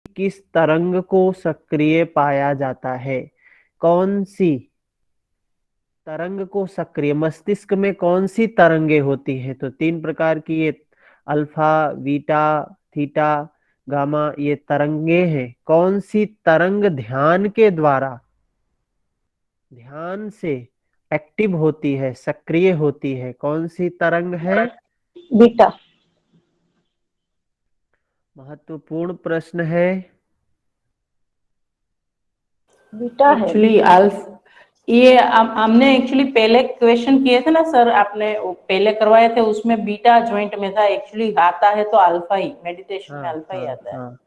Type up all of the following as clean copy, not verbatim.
किस तरंग को सक्रिय पाया जाता है? कौन सी तरंग को सक्रिय, मस्तिष्क में कौन सी तरंगे होती हैं? तो तीन प्रकार की ये अल्फा, बीटा, थीटा, गामा, ये तरंगे हैं। कौन सी तरंग ध्यान के द्वारा, ध्यान से एक्टिव होती है, सक्रिय होती है? कौन सी तरंग है? बीटा। महत्वपूर्ण प्रश्न है। बीटा है। एक्चुअली अल्फ ये हमने एक्चुअली पहले क्वेश्चन किए थे ना सर, आपने पहले करवाए थे, उसमें बीटा ज्वाइंट में था। एक्चुअली आता है तो अल्फा ही, मेडिटेशन में हाँ अल्फा ही हाँ आता है। हाँ,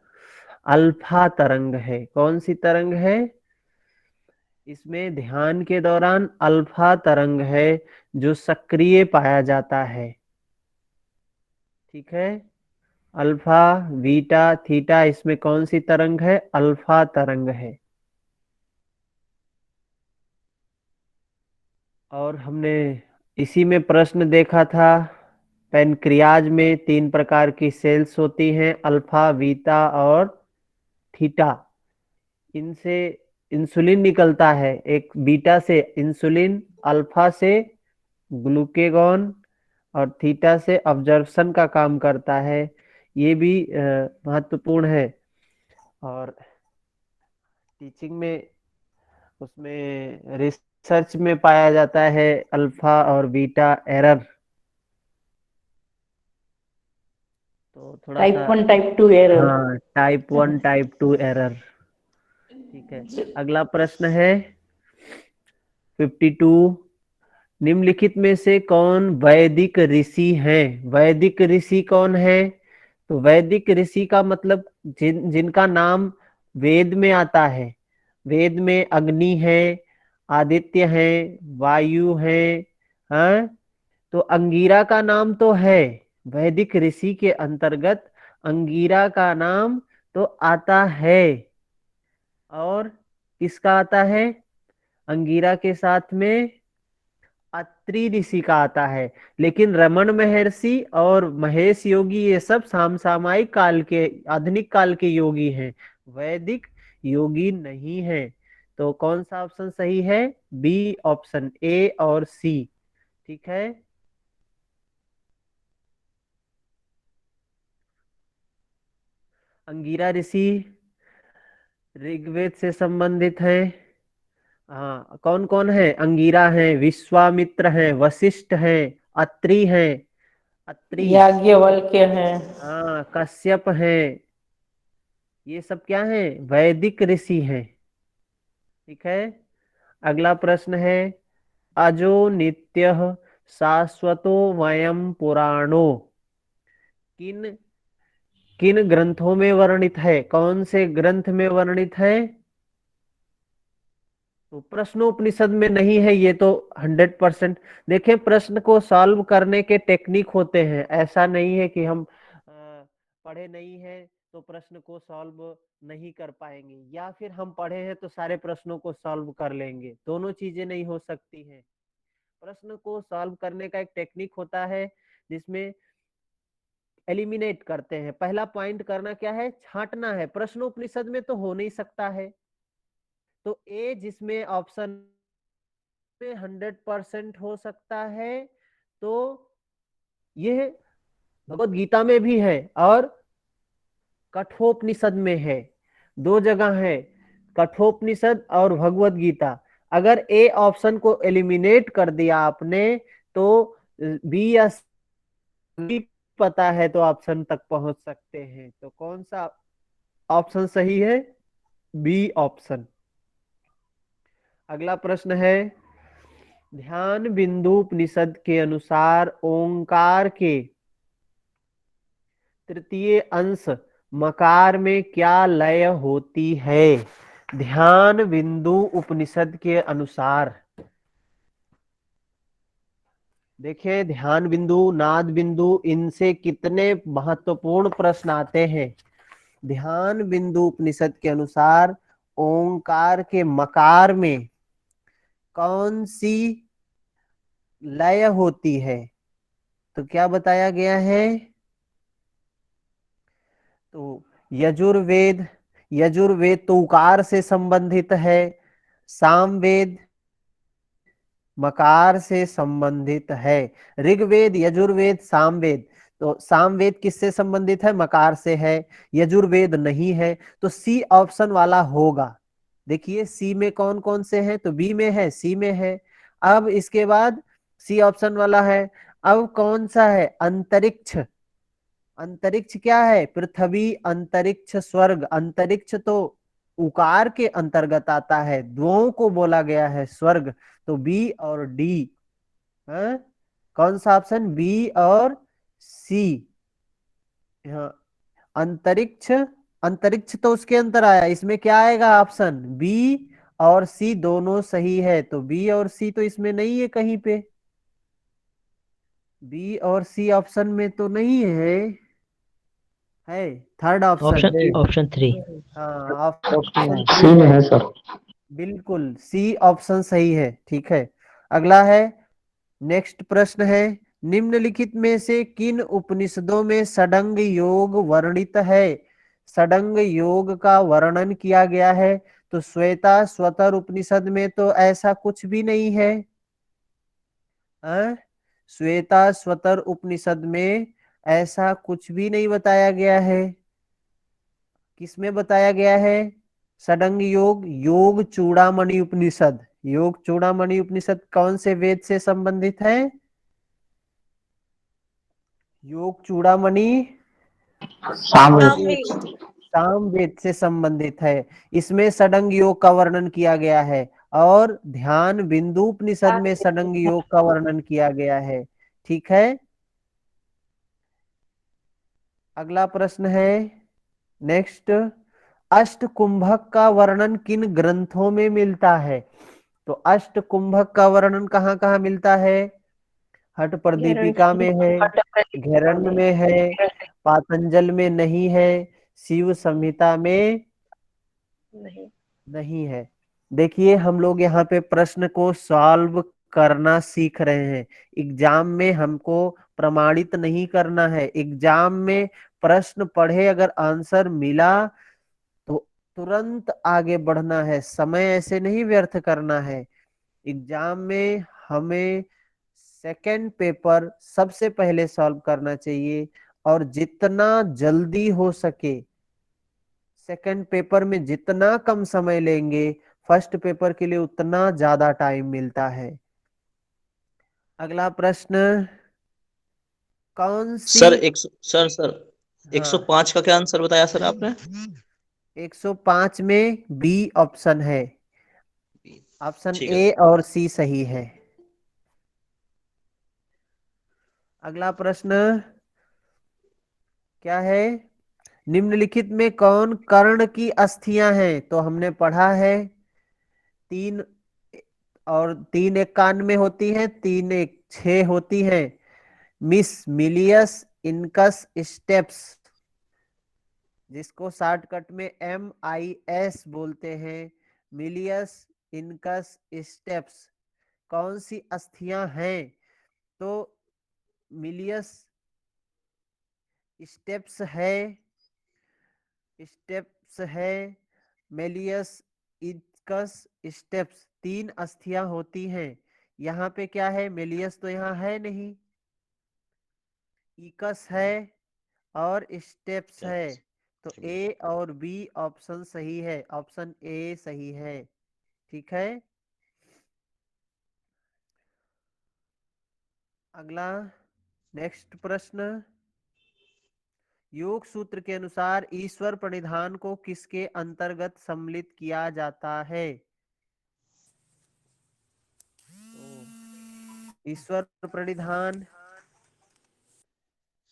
अल्फा तरंग है। कौन सी तरंग है? इसमें ध्यान के दौरान अल्फा तरंग है जो सक्रिय पाया जाता है। ठीक है। अल्फा, बीटा, थीटा, इसमें कौन सी तरंग है? अल्फा तरंग है। और हमने इसी में प्रश्न देखा था, पैनक्रियाज में तीन प्रकार की सेल्स होती हैं, अल्फा, बीटा और थीटा। इनसे इंसुलिन निकलता है। एक बीटा से इंसुलिन, अल्फा से ग्लूकेगॉन और थीटा से अब्जॉर्प्शन का काम करता है। ये भी महत्वपूर्ण है। और टीचिंग में, उसमें रिसर्च में पाया जाता है अल्फा और बीटा एरर। तो थोड़ा सा, टाइप 1 टाइप 2 एरर। हाँ, टाइप 1 टाइप 2 एरर। ठीक है। अगला प्रश्न है 52। निम्नलिखित में से कौन वैदिक ऋषि हैं? वैदिक ऋषि कौन है? तो वैदिक ऋषि का मतलब जिनका नाम वेद में आता है। वेद में अग्नि है, आदित्य है, वायु है। हाँ, तो अंगिरा का नाम तो है। वैदिक ऋषि के अंतर्गत अंगिरा का नाम तो आता है। और किसका आता है? अंगिरा के साथ में अत्रि ऋषि का आता है। लेकिन रमन महर्षि और महेश योगी ये सब समसामयिक काल के, आधुनिक काल के योगी हैं, वैदिक योगी नहीं है। तो कौन सा ऑप्शन सही है? बी ऑप्शन, ए और सी। ठीक है। अंगिरा ऋषि ऋग्वेद से संबंधित है। हाँ, कौन कौन है? अंगिरा है, विश्वामित्र है, वशिष्ठ है, अत्रि है। अत्रि, याज्ञवल्क्य है। हाँ, कश्यप है। ये सब क्या है? वैदिक ऋषि हैं। ठीक है। अगला प्रश्न है, अजो नित्यः शाश्वतो वयम पुराणो किन किन ग्रंथों में वर्णित है? कौन से ग्रंथ में वर्णित है? तो प्रश्नोपनिषद में नहीं है ये तो 100%। देखें, प्रश्न को सॉल्व करने के टेक्निक होते हैं। ऐसा नहीं है कि हम पढ़े नहीं हैं तो प्रश्न को सॉल्व नहीं कर पाएंगे, या फिर हम पढ़े हैं तो सारे प्रश्नों को सॉल्व कर लेंगे। दोनों चीजें नहीं हो सकती हैं। प्रश्न को सॉल्व करने का एक टेक्निक होता है जिसमें एलिमिनेट करते हैं। पहला पॉइंट करना क्या है? छांटना है। प्रश्नोपनिषद में तो हो नहीं सकता है। तो ए, जिसमें ऑप्शन में 100% हो सकता है, तो यह भगवत गीता में भी है और कठोपनिषद में है। दो जगह है, कठोपनिषद और भगवत गीता। अगर ए ऑप्शन को एलिमिनेट कर दिया आपने तो बी या सी पता है तो ऑप्शन तक पहुंच सकते हैं। तो कौन सा ऑप्शन सही है? B option. अगला प्रश्न है, ध्यान बिंदु उपनिषद के अनुसार ओंकार के तृतीय अंश मकार में क्या लय होती है? ध्यान बिंदु उपनिषद के अनुसार देखिए, ध्यान बिंदु, नाद बिंदु, इनसे कितने महत्वपूर्ण प्रश्न आते हैं। ध्यान बिंदु उपनिषद के अनुसार ओंकार के मकार में कौन सी लय होती है? तो क्या बताया गया है? तो यजुर्वेद, यजुर्वेद तो उकार से संबंधित है, सामवेद मकार से संबंधित है। ऋग्वेद, यजुर्वेद, सामवेद, तो सामवेद किससे संबंधित है? मकार से है। यजुर्वेद नहीं है, तो सी ऑप्शन वाला होगा। देखिए सी में कौन कौन से हैं, तो बी में है, सी में है। अब इसके बाद सी ऑप्शन वाला है। अब कौन सा है? अंतरिक्ष। अंतरिक्ष क्या है? पृथ्वी, अंतरिक्ष, स्वर्ग। अंतरिक्ष तो उकार के अंतर्गत आता है, द्वों को बोला गया है स्वर्ग। तो बी और डी है। कौन सा ऑप्शन? बी और सी। हाँ, अंतरिक्ष, अंतरिक्ष तो उसके अंदर आया, इसमें क्या आएगा? ऑप्शन बी और सी दोनों सही है। तो बी और सी तो इसमें नहीं है कहीं पे, बी और सी ऑप्शन में तो नहीं है थर्ड ऑप्शन। Option option 3। हाँ, ऑप्शन सी थ्री में है, है सर। बिल्कुल सी ऑप्शन सही है। ठीक है, अगला है, नेक्स्ट प्रश्न है, निम्नलिखित में से किन उपनिषदों में षडंग योग वर्णित है? षडंग योग का वर्णन किया गया है। तो श्वेता स्वतर उपनिषद में तो ऐसा कुछ भी नहीं है। अ? श्वेता स्वतर उपनिषद में ऐसा कुछ भी नहीं बताया गया है। किसमें बताया गया है षडंग योग? योग चूड़ामणि उपनिषद। योग चूड़ामणि उपनिषद कौन से वेद से संबंधित है? योग चूड़ामणि सामवेद। सामवेद से संबंधित है। इसमें षडंग योग का वर्णन किया गया है, और ध्यान बिंदु उपनिषद में षडंग योग का वर्णन किया गया है। ठीक है, अगला प्रश्न है, नेक्स्ट, अष्ट कुंभक का वर्णन किन ग्रंथों में मिलता है? तो अष्ट कुंभक का वर्णन कहाँ कहाँ मिलता है? हठ प्रदीपिका में है, घेरण्य में है, पातंजल में नहीं है, शिव संहिता में नहीं। नहीं है। देखिए हम लोग यहाँ पे प्रश्न को सॉल्व करना सीख रहे हैं। एग्जाम में हमको प्रमाणित नहीं करना है। एग्जाम में प्रश्न पढ़े, अगर आंसर मिला तो तुरंत आगे बढ़ना है, समय ऐसे नहीं व्यर्थ करना है। एग्जाम में हमें सेकंड पेपर सबसे पहले सॉल्व करना चाहिए, और जितना जल्दी हो सके सेकंड पेपर में जितना कम समय लेंगे, फर्स्ट पेपर के लिए उतना ज्यादा टाइम मिलता है। अगला प्रश्न, कौन सी, सर सर हाँ 105 का क्या आंसर बताया सर आपने? 105 में बी ऑप्शन है। ऑप्शन ठीक है ए सर। और सी सही है। अगला प्रश्न क्या है, निम्नलिखित में कौन कर्ण की अस्थियां हैं? तो हमने पढ़ा है, तीन, और तीन एक कान में होती है, तीन एक छह होती है। मिस, मिलियस, इनकस, स्टेप्स, जिसको शॉर्टकट में MIS बोलते हैं। मिलियस, इनकस, स्टेप्स कौन सी अस्थियां हैं? तो मिलियस, स्टेप्स है, स्टेप्स है, मेलियस, इनकस, स्टेप्स, तीन अस्थियां होती हैं। यहाँ पे क्या है? मेलियस तो यहाँ है नहीं, इकस है, और स्टेप्स है। तो ए और बी ऑप्शन सही है, ऑप्शन ए सही है। ठीक है, अगला, नेक्स्ट प्रश्न, योग सूत्र के अनुसार ईश्वर प्रणिधान को किसके अंतर्गत सम्मिलित किया जाता है? ईश्वर प्रणिधान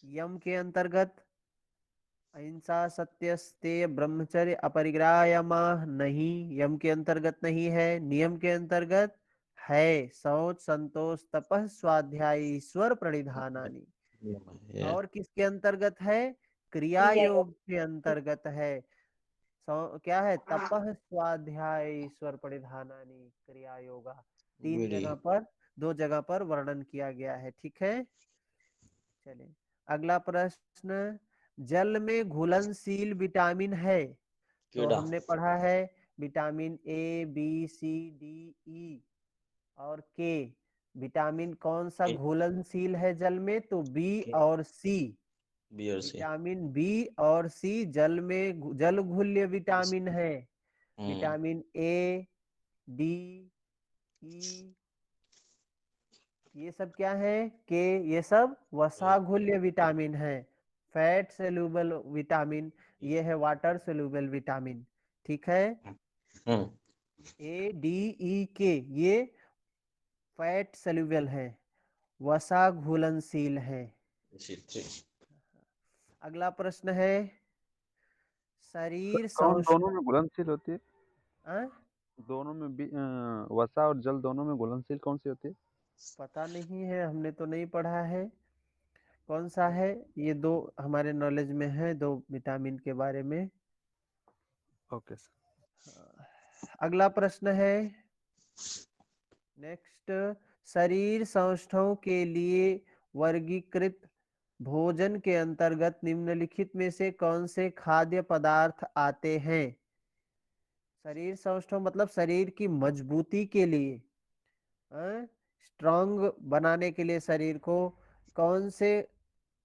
यम के अंतर्गत, अहिंसा सत्य स्तेय ब्रह्मचर्य अपरिग्राह नहीं, यम के अंतर्गत नहीं है। नियम के अंतर्गत है, शौच संतोष तपः स्वाध्याय ईश्वर प्रणिधानानि। और किसके अंतर्गत है? क्रिया योग के अंतर्गत है। क्या है? तपः स्वाध्याय ईश्वर प्रणिधानानि क्रिया योगा। तीन जगह पर, दो जगह पर वर्णन किया गया है। ठीक है, चलिए अगला प्रश्न, जल में घुलनशील विटामिन है? तो कीड़ा। हमने पढ़ा है vitamin A, B, C, D, E और के। विटामिन कौन सा ए, घुलनशील है जल में? तो बी और सी। बी और सी। विटामिन बी और सी जल में जल घुल्य विटामिन है। हम्म। विटामिन ए, डी, ई, ये सब क्या है? के, ये सब वसाघुल्य विटामिन है। फैट सोल्यूबल विटामिन, ये है वाटर सोल्यूबल विटामिन। ठीक है। हम्म। ए, डी, ई, के ये फैट सोल्यूबल है, वसा घुलनशील है। थ्री। अगला प्रश्न है शरीर कौन सौष्ठ। दोनों में घुलनशील होती है? अं? दोनों में वसा और जल दोनों में घुलनशील कौन सी होती है? पता नहीं है, हमने तो नहीं पढ़ा है कौन सा है। ये दो हमारे नॉलेज में है, दो विटामिन के बारे में। Okay sir. अगला प्रश्न है नेक्स्ट, शरीर सौष्ठवों के लिए वर्गीकृत भोजन के अंतर्गत निम्नलिखित में से कौन से खाद्य पदार्थ आते हैं? शरीर सौष्ठव मतलब शरीर की मजबूती के लिए, स्ट्रांग बनाने के लिए शरीर को कौन से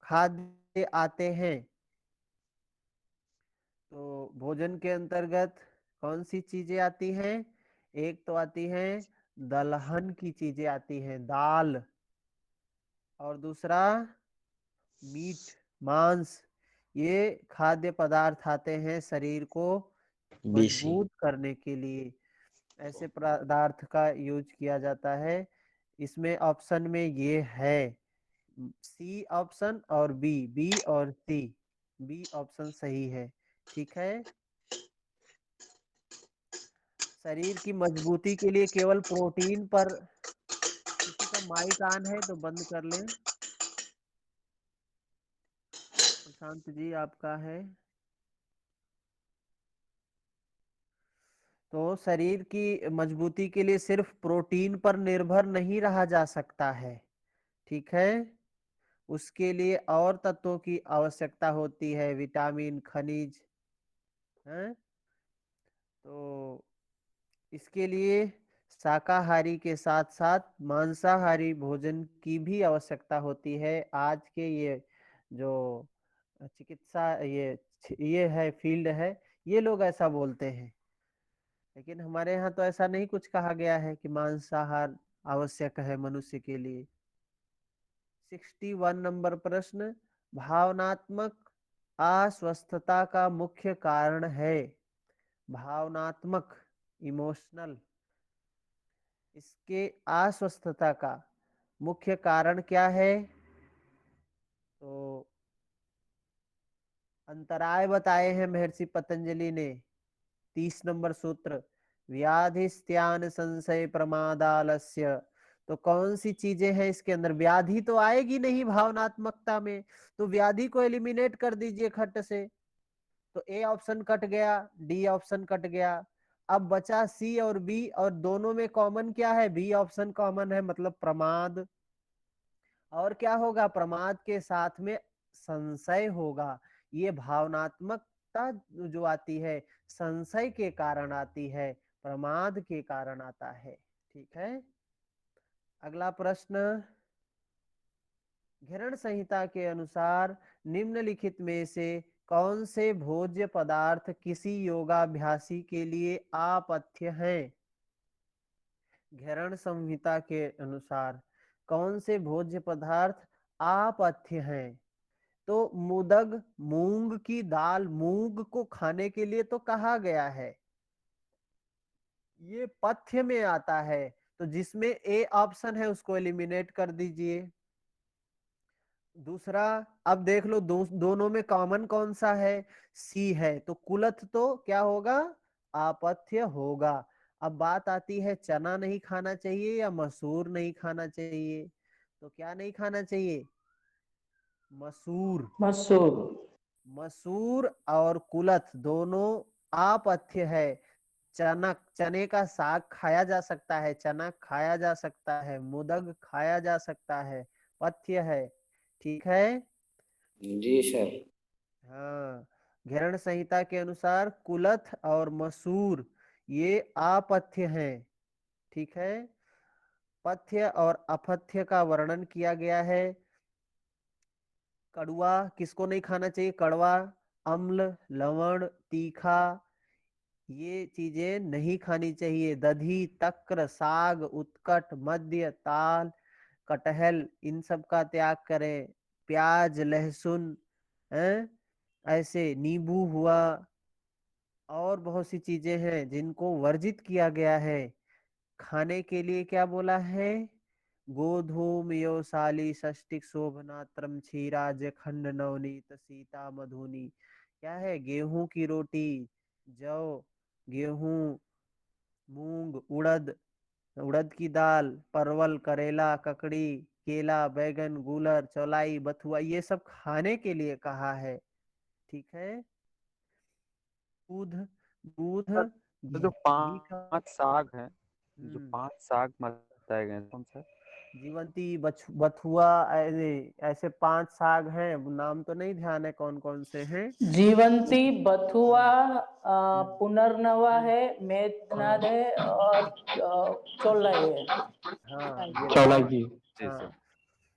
खाद्य आते हैं? तो भोजन के अंतर्गत कौन सी चीजें आती हैं? एक तो आती है दलहन की चीजें आती हैं, दाल। और दूसरा मीट, मांस। ये खाद्य पदार्थ आते हैं शरीर को बी सी। मजबूत करने के लिए। ऐसे पदार्थ का यूज किया जाता है। इसमें ऑप्शन में ये है सी ऑप्शन और बी, बी और सी। बी ऑप्शन सही है। ठीक है। शरीर की मजबूती के लिए केवल प्रोटीन पर, किसी का माइक ऑन है तो बंद कर लें। प्रशांत जी आपका है। तो शरीर की मजबूती के लिए सिर्फ प्रोटीन पर निर्भर नहीं रहा जा सकता है। ठीक है। उसके लिए और तत्वों की आवश्यकता होती है, विटामिन, खनिज हैं। तो इसके लिए शाकाहारी के साथ साथ मांसाहारी भोजन की भी आवश्यकता होती है। आज के ये जो चिकित्सा ये है फील्ड है, ये लोग ऐसा बोलते हैं, लेकिन हमारे यहाँ तो ऐसा नहीं कुछ कहा गया है कि मांसाहार आवश्यक है मनुष्य के लिए। 61 नंबर प्रश्न, भावनात्मक अस्वस्थता का मुख्य कारण है? भावनात्मक, इमोशनल, इसके अस्वस्थता का मुख्य कारण क्या है? तो अंतराय बताए हैं महर्षि पतंजलि ने। 30 नंबर सूत्र, व्याधिस्त्यान संशय प्रमादालस्य। तो कौन सी चीजें हैं इसके अंदर? व्याधि तो आएगी नहीं भावनात्मकता में, तो व्याधि को एलिमिनेट कर दीजिए खट से। तो ए ऑप्शन कट गया, डी ऑप्शन कट गया। अब बचा सी और बी, और दोनों में कॉमन क्या है? बी ऑप्शन कॉमन है, मतलब प्रमाद। और क्या होगा? प्रमाद के साथ में संशय होगा। ये भावनात्मकता जो आती है संशय के कारण आती है, प्रमाद के कारण आता है। ठीक है। अगला प्रश्न, घृण संहिता के अनुसार निम्नलिखित में से कौन से भोज्य पदार्थ किसी योगाभ्यासी के लिए आपथ्य हैं? घृण संहिता के अनुसार कौन से भोज्य पदार्थ आपथ्य हैं? तो मुदग, मूंग की दाल, मूंग को खाने के लिए तो कहा गया है, ये पथ्य में आता है। तो जिसमें ए ऑप्शन है उसको एलिमिनेट कर दीजिए। दूसरा, अब देख लो दोनों में कॉमन कौन सा है? सी है, तो कुलथ तो क्या होगा? अपथ्य होगा। अब बात आती है चना नहीं खाना चाहिए या मसूर नहीं खाना चाहिए? तो क्या नहीं खाना चाहिए? मसूर। मसूर। मसूर और कुलथ दोनों अपथ्य है। चनक, चने का साग खाया जा सकता है, चना खाया जा सकता है, मुदग खाया जा सकता है, पथ्य है। ठीक है। जी सर। हाँ, घेरण संहिता के अनुसार कुलथ और मसूर ये अपथ्य हैं। ठीक है, पथ्य और अपथ्य का वर्णन किया गया है। कड़वा किसको नहीं खाना चाहिए? कड़वा, अम्ल, लवण, तीखा, ये चीजें नहीं खानी चाहिए। दधी, तक्र, साग, उत्कट, मध्य, ताल, कटहल, इन सब का त्याग करें। प्याज, लहसुन, हैं, ऐसे नींबू हुआ, और बहुत सी चीजें हैं जिनको वर्जित किया गया है। खाने के लिए क्या बोला है? गोधूम योसाली षष्टिक शोभनात्रम क्षीराज खंड नवनीत सीता मधुनी। क्या है? गेहूं की रोटी, जौ, गेहूं, मूंग, उड़द, उड़द की दाल, परवल, करेला, ककड़ी, केला, बैगन, गूलर, चौलाई, बथुआ, ये सब खाने के लिए कहा है। ठीक है, दूध, दूध, सर तो जो घी का, 5 साग हैं, जो हम्म, 5 साग बताए गए हैं, कौन सा है? जीवंती, बथुआ, ऐसे 5 साग हैं, नाम तो नहीं ध्यान है कौन कौन से हैं। जीवंती, बथुआ, पुनर्नवा हम्म, है, मेघनाद है और चौलाई है। हाँ ये चौलाई पांच। जी हाँ, सर,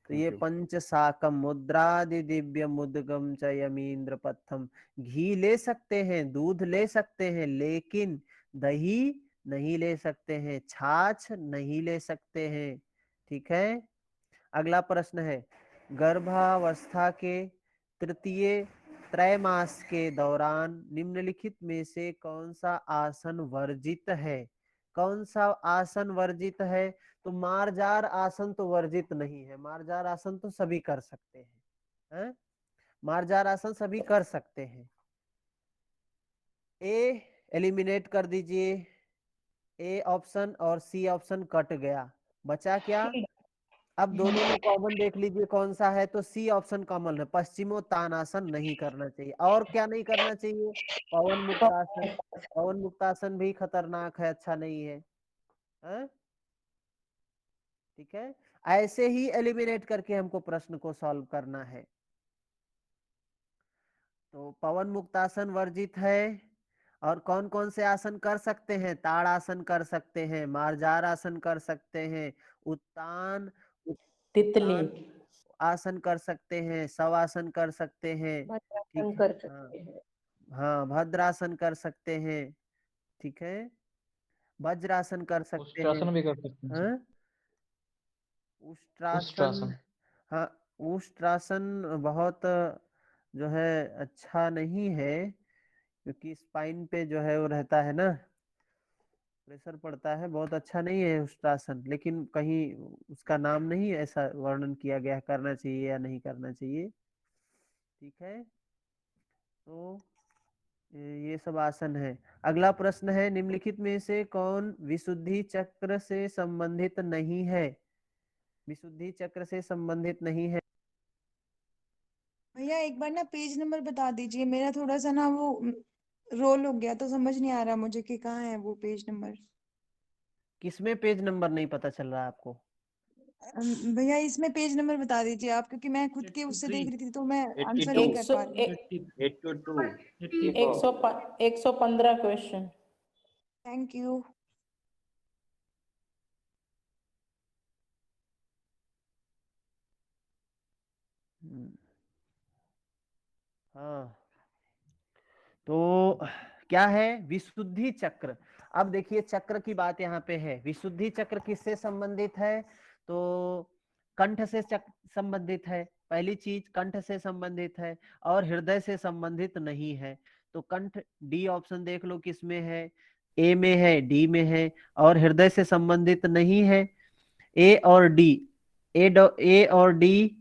तो ये थैंक यू। पंच साकम मुद्रादि दिव्य मुद्गम च यमींद्र पथम। घी ले सकते हैं, दूध ले सकते हैं, लेकिन दही नहीं ले सकते हैं, छाछ नहीं ले सकते हैं। ठीक है, अगला प्रश्न है, गर्भावस्था के तृतीय त्रैमास के दौरान निम्नलिखित में से कौन सा आसन वर्जित है? कौन सा आसन वर्जित है? तो मार्जार आसन तो वर्जित नहीं है, मार्जार आसन तो सभी कर सकते हैं, मार्जार आसन सभी कर सकते हैं। ए एलिमिनेट कर दीजिए, ए ऑप्शन और सी ऑप्शन कट गया, बचा क्या? अब दोनों में कॉमन देख लीजिए कौन सा है, तो सी ऑप्शन कॉमन है, पश्चिमोत्तानासन नहीं करना चाहिए। और क्या नहीं करना चाहिए? पवन मुक्तासन, पवन मुक्तासन भी खतरनाक है, अच्छा नहीं है, हैं? ठीक है, ऐसे ही एलिमिनेट करके हमको प्रश्न को सॉल्व करना है। तो पवन मुक्तासन वर्जित है, और कौन कौन से आसन कर सकते हैं? ताड़ासन कर सकते हैं, मार्जार आसन कर सकते हैं, उत्तान, तितली, उत्तान आसन कर सकते हैं, शवासन कर सकते हैं। भद्रासन ठीक है, कर हाँ, सकते हैं। हाँ, भद्रासन कर सकते हैं। ठीक है, वज्रासन कर सकते हैं, उष्ट्रासन भी कर सकते हैं सर। हाँ, उष्ट्रासन, उष्ट्रासन। हाँ, उष्ट्रासन बहुत जो है अच्छा नहीं है, क्योंकि स्पाइन पे जो है वो रहता है ना, प्रेशर पड़ता है, बहुत अच्छा नहीं है उष्ट्रासन, लेकिन कहीं उसका नाम नहीं ऐसा वर्णन किया गया है, करना चाहिए या नहीं करना चाहिए। ठीक है, तो ये सब आसन है। अगला प्रश्न है, निम्नलिखित में से कौन विशुद्धि चक्र से संबंधित नहीं है? विशुद्धि चक्र से संबंधित नहीं है। भैया एक बार ना पेज नंबर बता दीजिए, मेरा थोड़ा सा ना वो रोल हो गया तो समझ नहीं आ रहा मुझे कि कहाँ है वो पेज नंबर। किसमें पेज नंबर नहीं पता चल रहा है आपको? भैया इसमें पेज नंबर बता दीजिए आप, क्योंकि मैं खुद के उससे देख रही थी तो मैं आंसर 82 नहीं एक कर सौ पा रही हूँ। 82 115 क्वेश्चन। Thank you. हाँ, तो क्या है? विशुद्धि चक्र। अब देखिए चक्र की बात यहाँ पे है, विशुद्धि चक्र किससे संबंधित है? तो कंठ से संबंधित है, पहली चीज कंठ से संबंधित है, और हृदय से संबंधित नहीं है। तो कंठ, डी ऑप्शन देख लो किसमें है, ए में है, डी में है, और हृदय से संबंधित नहीं है। ए और डी, ए और डी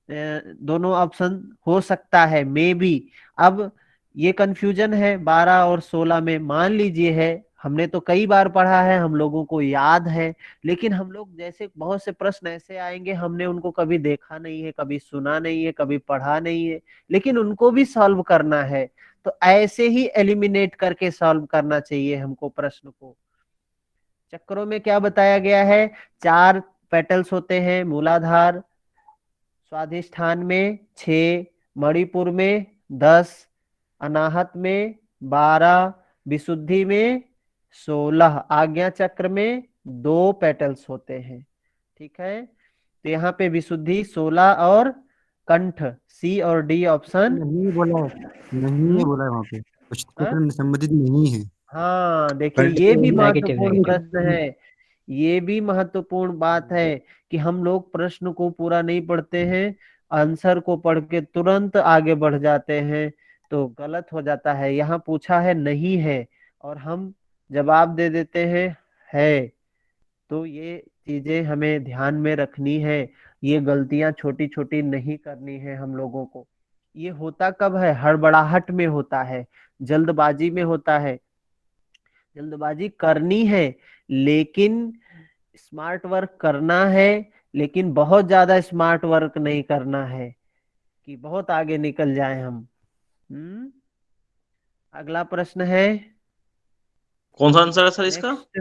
दोनों ऑप्शन हो सकता है, मे बी। अब ये कंफ्यूजन है 12 और 16 में, मान लीजिए है, हमने तो कई बार पढ़ा है, हम लोगों को याद है, लेकिन हम लोग जैसे बहुत से प्रश्न ऐसे आएंगे, हमने उनको कभी देखा नहीं है, कभी सुना नहीं है, कभी पढ़ा नहीं है, लेकिन उनको भी सॉल्व करना है। तो ऐसे ही एलिमिनेट करके सॉल्व करना चाहिए हमको प्रश्न को। चक्रों में क्या बताया गया है? 4 पेटल्स होते हैं, मूलाधार, स्वाधिष्ठान में 6, मणिपुर में 10, अनाहत में 12, विशुद्धि में 16, आज्ञा चक्र में 2 पेटल्स होते हैं। ठीक है, तो यहाँ पे विशुद्धि 16 और कंठ सी और डी ऑप्शन। नहीं बोला है, नहीं है बोला है वहाँ पे, कुछ हाँ चक्र संबंधित नहीं है। हाँ, देखिए ये भी नेगेटिव महत्वपूर्ण नेगेटिव। प्रश्न है। ये भी महत्वपूर्ण बात है कि हम लोग प्रश्न को पूरा नहीं पढ़ते हैं, आंसर को पढ़ के तुरंत आगे बढ़ जाते हैं, तो गलत हो जाता है। यहाँ पूछा है नहीं है और हम जवाब दे देते हैं है। तो ये चीजें हमें ध्यान में रखनी है, ये गलतियां छोटी छोटी नहीं करनी है हम लोगों को। ये होता कब है? हड़बड़ाहट में होता है, जल्दबाजी में होता है। जल्दबाजी करनी है लेकिन स्मार्ट वर्क करना है, लेकिन बहुत ज्यादा स्मार्ट वर्क नहीं करना है कि बहुत आगे निकल जाए हम। अगला प्रश्न है कौन सा आंसर है सर इसका? नेक्स्ट।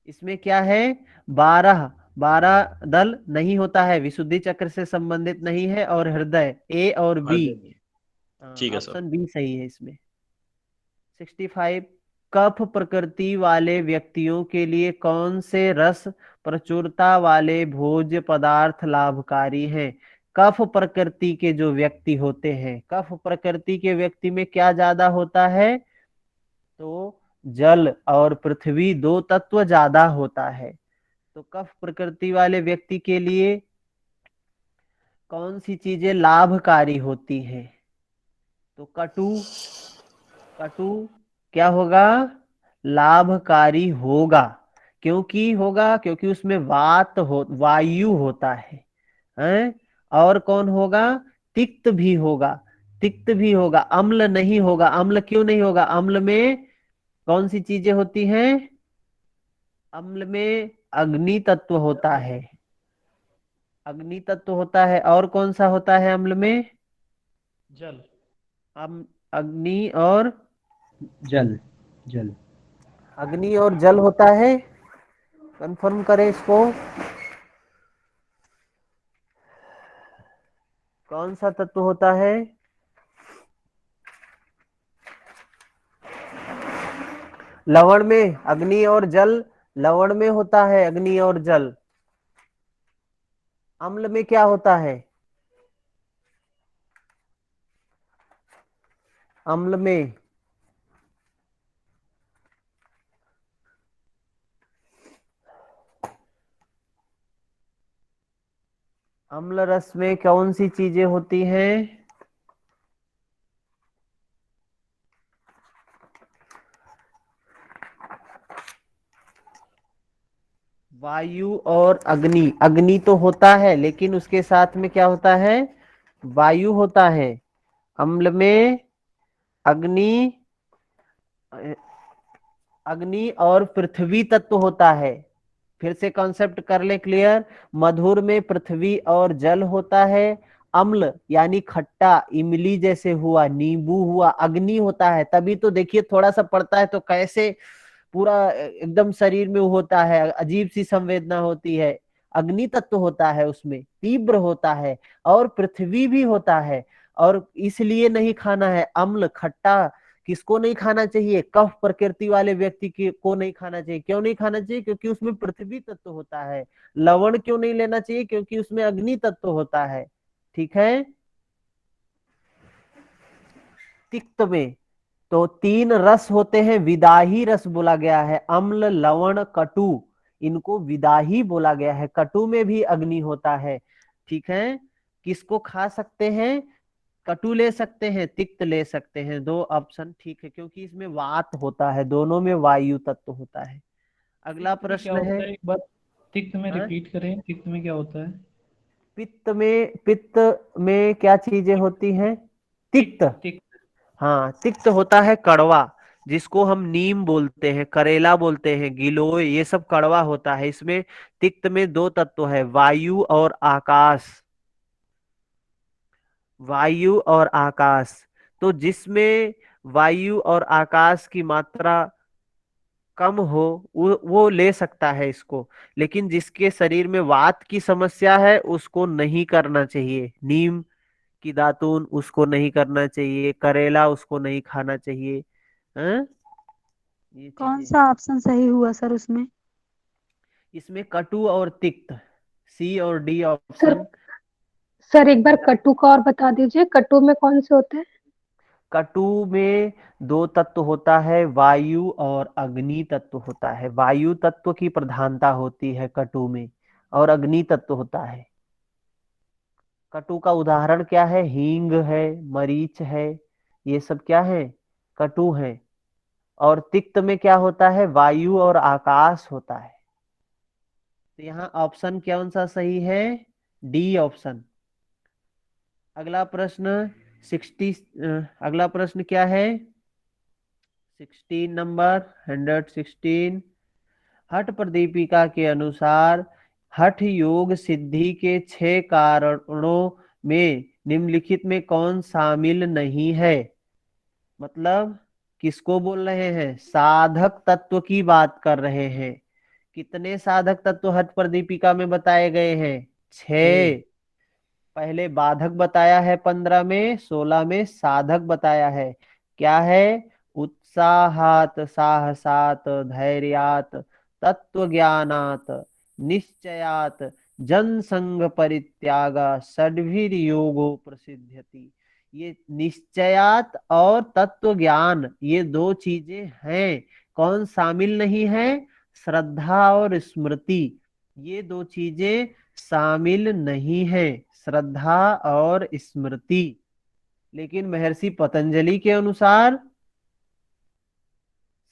इसमें क्या है? 12 12 दल नहीं होता है, विशुद्धि चक्र से संबंधित नहीं है, और हृदय ए और बी। ठीक है सर। ऑप्शन बी सही है इसमें। 65, कफ प्रकृति वाले व्यक्तियों के लिए कौन से रस प्रचुरता वाले भोज्य पदार्थ लाभकारी हैं? कफ प्रकृति के जो व्यक्ति होते हैं, कफ प्रकृति के व्यक्ति में क्या ज्यादा होता है? तो जल और पृथ्वी 2 तत्व ज्यादा होता है। तो कफ प्रकृति वाले व्यक्ति के लिए कौन सी चीजें लाभकारी होती हैं? तो कटु क्या होगा? लाभकारी होगा। क्योंकि उसमें वायु होता है, हैं? और कौन होगा? तिक्त भी होगा, अम्ल नहीं होगा। अम्ल क्यों नहीं होगा? अम्ल में कौन सी चीजें होती हैं? अम्ल में अग्नि तत्व होता है, और कौन सा होता है अम्ल में? जल। अग्नि और जल जल। अग्नि और जल होता है। कंफर्म करें इसको। कौन सा तत्व होता है? लवण में अग्नि और जल, लवण में होता है अग्नि और जल। अम्ल में क्या होता है? अम्ल में अम्ल रस में कौन सी चीजें होती हैं? वायु और अग्नि। अग्नि तो होता है लेकिन उसके साथ में क्या होता है? वायु होता है। अम्ल में अग्नि और पृथ्वी तत्व होता है। फिर से कॉन्सेप्ट कर ले क्लियर। मधुर में पृथ्वी और जल होता है। अम्ल यानी खट्टा, इमली जैसे हुआ, नींबू हुआ, अग्नि होता है। तभी तो देखिए थोड़ा सा पड़ता है तो कैसे पूरा एकदम शरीर में होता है, अजीब सी संवेदना होती है। अग्नि तत्व होता है, उसमें तीव्र होता है, और पृथ्वी भी होता है। और इसलिए नहीं खाना है अम्ल खट्टा। किसको नहीं खाना चाहिए? कफ प्रकृति वाले व्यक्ति को नहीं खाना चाहिए। क्यों नहीं खाना चाहिए? क्योंकि उसमें पृथ्वी तत्व होता है। लवण क्यों नहीं लेना चाहिए? क्योंकि उसमें अग्नि तत्व होता है। ठीक है। तिक्त में तो 3 रस होते हैं, विदाही रस बोला गया है। अम्ल, लवण, कटु, इनको विदाही बोला गया है। कटु में भी अग्नि होता है। ठीक है। किसको खा सकते हैं? कटु ले सकते हैं, तिक्त ले सकते हैं। 2 ऑप्शन ठीक है, क्योंकि इसमें वात होता है, दोनों में वायु तत्व होता है। अगला तिक्त में क्या प्रश्न है। होता है? एक बार तिक्त में हाँ? रिपीट करें, तिक्त में क्या होता है? पित्त में क्या चीजें होती हैं? तिक्त। तिक्त। हाँ, तिक्त होता है कड़वा, जिसको हम नीम बोलते हैं, करेला बोलते हैं, गिलोय, ये सब कड़वा होता है। इसमें तिक्त में 2 तत्व है, वायु और आकाश। वायु और आकाश। तो जिसमें वायु और आकाश की मात्रा कम हो वो ले सकता है इसको। लेकिन जिसके शरीर में वात की समस्या है उसको नहीं करना चाहिए। नीम की दातून उसको नहीं करना चाहिए, करेला उसको नहीं खाना चाहिए। हाँ, ये कौन चीजें सा ऑप्शन सही हुआ सर उसमें? इसमें कटु और तिक्त, सी और डी सर ऑप्शन। सर एक बार कट्टू का और बता दीजिए, कट्टू में कौन से होते हैं? कटु में दो तत्व होता है, वायु और अग्नि तत्व होता है। वायु तत्व की प्रधानता होती है कटु में, और अग्नि तत्व होता है। कटु का उदाहरण क्या है? हींग है, मरीच है, ये सब क्या है? कटु है। और तिक्त में क्या होता है? वायु और आकाश होता है। तो यहाँ ऑप्शन कौन सा सही है? D option. अगला प्रश्न अगला प्रश्न क्या है? 16 नंबर, 116। हठ प्रदीपिका के अनुसार हठ योग सिद्धि के 6 कारणों में निम्नलिखित में कौन शामिल नहीं है? मतलब किसको बोल रहे हैं? साधक तत्व की बात कर रहे हैं। कितने साधक तत्व हठ प्रदीपिका में बताए गए हैं? 6। पहले बाधक बताया है 15 में, 16 में साधक बताया है। क्या है? उत्साहात, साहसात, धैर्यात, तत्व ज्ञानात, निश्चयात, जनसंग परित्यागा, षड्भिर योगो प्रसिद्ध्यति। ये निश्चयात और तत्व ज्ञान, ये दो चीजें हैं। कौन शामिल नहीं है? श्रद्धा और स्मृति, ये दो चीजें शामिल नहीं है, श्रद्धा और स्मृति। लेकिन महर्षि पतंजलि के अनुसार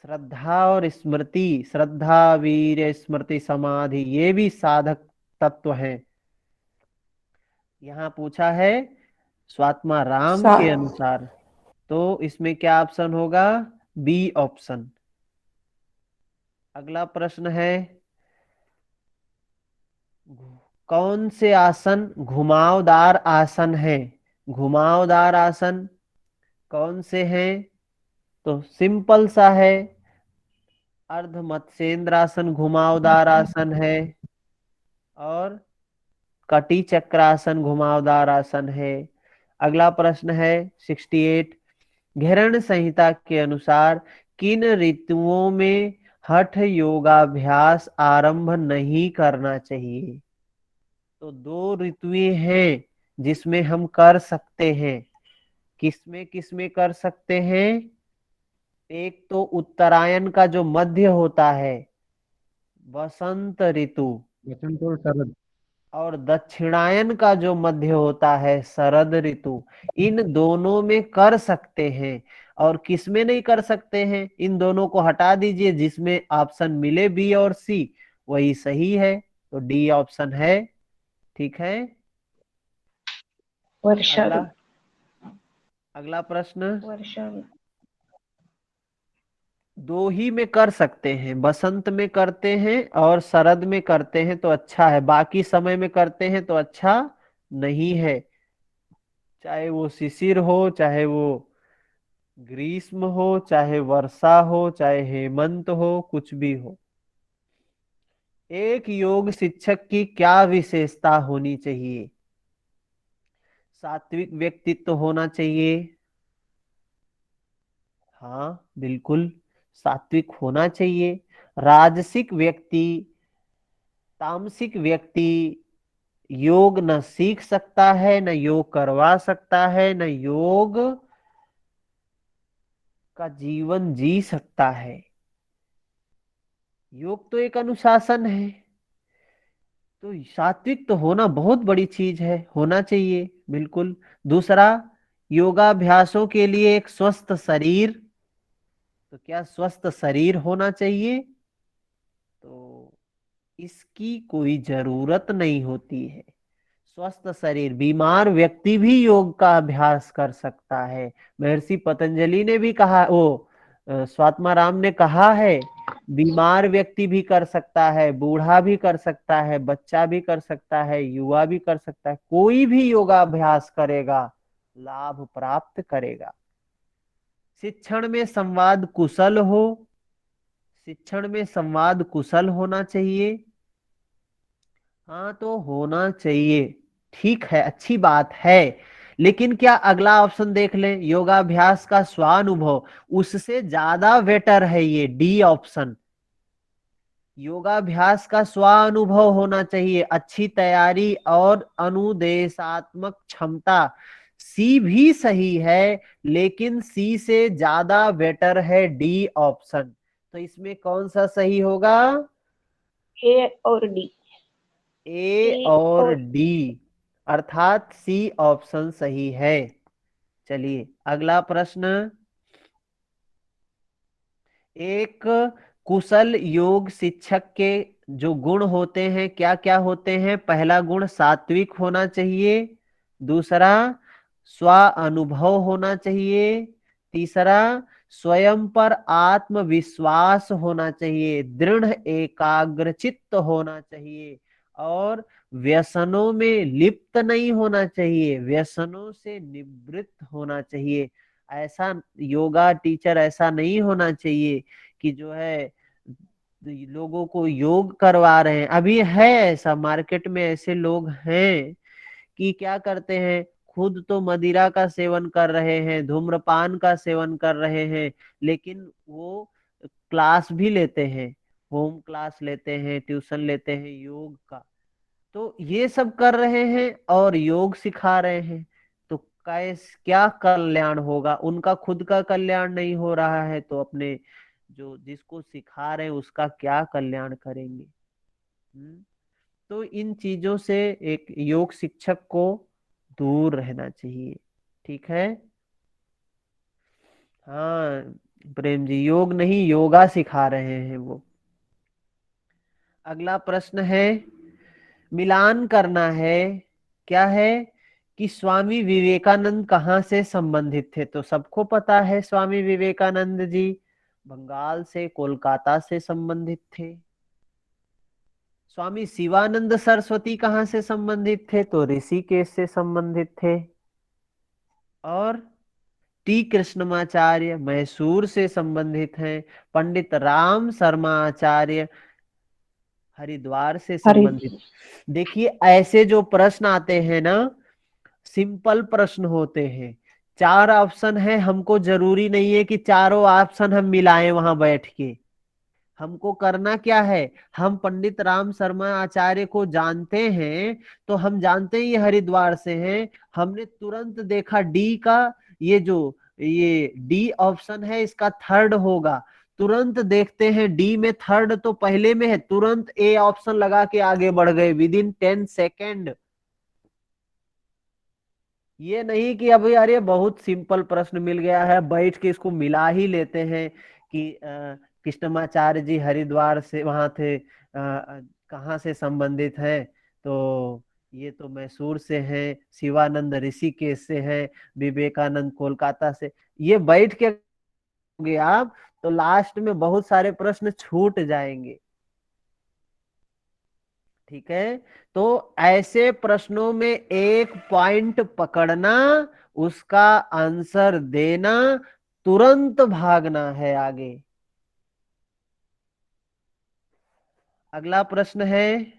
श्रद्धा और स्मृति, श्रद्धा वीर स्मृति समाधि, ये भी साधक तत्व हैं। यहाँ पूछा है स्वात्मा राम के अनुसार, तो इसमें क्या ऑप्शन होगा? B option. अगला प्रश्न है, कौन से आसन घुमावदार आसन है? घुमावदार आसन कौन से हैं? तो सिंपल सा है, अर्ध मत्स्येंद्रासन घुमावदार आसन है, और कटी चक्रासन घुमावदार आसन है। अगला प्रश्न है 68। घेरण संहिता के अनुसार किन ऋतुओं में हठ योगाभ्यास आरंभ नहीं करना चाहिए? तो दो ऋतुएं हैं जिसमें हम कर सकते हैं। किसमें कर सकते हैं? एक तो उत्तरायण का जो मध्य होता है, वसंत ऋतु, वसंत और शरद। और दक्षिणायन का जो मध्य होता है, शरद ऋतु। इन दोनों में कर सकते हैं। और किसमें नहीं कर सकते हैं? इन दोनों को हटा दीजिए, जिसमें ऑप्शन मिले बी और सी वही सही है, तो डी ऑप्शन है। ठीक है। वर्षा अगला अगला प्रश्न, वर्षा दो ही में कर सकते हैं, बसंत में करते हैं और शरद में करते हैं तो अच्छा है, बाकी समय में करते हैं तो अच्छा नहीं है। चाहे वो शिशिर हो, चाहे वो ग्रीष्म हो, चाहे वर्षा हो, चाहे हेमंत हो, कुछ भी हो। एक योग शिक्षक की क्या विशेषता होनी चाहिए? सात्विक व्यक्तित्व होना चाहिए। हाँ बिल्कुल, सात्विक होना चाहिए। राजसिक व्यक्ति, तामसिक व्यक्ति योग न सीख सकता है, न योग करवा सकता है, न योग का जीवन जी सकता है। योग तो एक अनुशासन है, तो सात्विक तो होना बहुत बड़ी चीज है, होना चाहिए बिल्कुल। दूसरा, योगाभ्यासों के लिए एक स्वस्थ शरीर, तो क्या स्वस्थ शरीर होना चाहिए? तो इसकी कोई जरूरत नहीं होती है। स्वस्थ शरीर, बीमार व्यक्ति भी योग का अभ्यास कर सकता है। महर्षि पतंजलि ने भी कहा, वो स्वात्माराम ने कहा है, बीमार व्यक्ति भी कर सकता है, बूढ़ा भी कर सकता है, बच्चा भी कर सकता है, युवा भी कर सकता है। कोई भी योगाभ्यास करेगा लाभ प्राप्त करेगा। शिक्षण में संवाद कुशल हो, शिक्षण में संवाद कुशल होना चाहिए। हाँ तो होना चाहिए, ठीक है, अच्छी बात है। लेकिन क्या अगला ऑप्शन देख लें, योगाभ्यास का स्वानुभव, उससे ज्यादा बेटर है ये डी ऑप्शन। योगाभ्यास का स्वानुभव होना चाहिए, अच्छी तैयारी और अनुदेशात्मक क्षमता, सी भी सही है, लेकिन सी से ज्यादा बेटर है डी ऑप्शन। तो इसमें कौन सा सही होगा? ए और डी। ए सी और और डी, अर्थात सी ऑप्शन सही है। चलिए अगला प्रश्न। एक कुशल योग शिक्षक के जो गुण होते हैं क्या क्या होते हैं? पहला गुण सात्विक होना चाहिए, दूसरा स्व अनुभव होना चाहिए, तीसरा स्वयं पर आत्मविश्वास होना चाहिए, दृढ़ एकाग्रचित्त होना चाहिए, और व्यसनों में लिप्त नहीं होना चाहिए, व्यसनों से निवृत्त होना चाहिए। ऐसा योगा टीचर ऐसा नहीं होना चाहिए कि जो है लोगों को योग करवा रहे हैं। अभी है ऐसा, मार्केट में ऐसे लोग हैं कि क्या करते हैं, खुद तो मदिरा का सेवन कर रहे हैं, धूम्रपान का सेवन कर रहे हैं, लेकिन वो क्लास भी लेते हैं, होम क्लास लेते हैं, ट्यूशन लेते हैं योग का, तो ये सब कर रहे हैं और योग सिखा रहे हैं। तो क्या कल्याण होगा? उनका खुद का कल्याण नहीं हो रहा है, तो अपने जो जिसको सिखा रहे हैं उसका क्या कल्याण करेंगे? तो इन चीजों से एक योग शिक्षक को दूर रहना चाहिए। ठीक है? हाँ प्रेम जी, योग नहीं योगा सिखा रहे हैं वो। अगला प्रश्न है, मिलान करना है, क्या है कि स्वामी विवेकानंद कहाँ से संबंधित थे? तो सबको पता है स्वामी विवेकानंद जी बंगाल से, कोलकाता से संबंधित थे। स्वामी शिवानंद सरस्वती कहाँ से संबंधित थे? तो ऋषिकेश से संबंधित थे। और टी कृष्णमाचार्य मैसूर से संबंधित हैं। पंडित राम शर्मा आचार्य हरिद्वार से संबंधित। देखिए ऐसे जो प्रश्न आते हैं ना, सिंपल प्रश्न होते हैं, 4 ऑप्शन है, हमको जरूरी नहीं है कि चारों ऑप्शन हम मिलाएं वहां बैठ के। हमको करना क्या है, हम पंडित राम शर्मा आचार्य को जानते हैं, तो हम जानते हैं ये हरिद्वार से हैं, हमने तुरंत देखा डी का, ये डी ऑप्शन है इसका थर्ड होगा, तुरंत देखते हैं डी में थर्ड तो पहले में है, तुरंत ए ऑप्शन लगा के आगे बढ़ गए विद इन 10 सेकेंड। ये नहीं कि अभी अरे बहुत सिंपल प्रश्न मिल गया है, बैठ के इसको मिला ही लेते हैं कि कृष्णमाचार्य जी हरिद्वार से वहां थे, कहाँ से संबंधित हैं? तो ये तो मैसूर से हैं, शिवानंद ऋषिकेश से हैं, विवेकानंद कोलकाता से। ये बैठ के आप तो लास्ट में बहुत सारे प्रश्न छूट जाएंगे। ठीक है? तो ऐसे प्रश्नों में एक पॉइंट पकड़ना, उसका आंसर देना, तुरंत भागना है आगे। अगला प्रश्न है,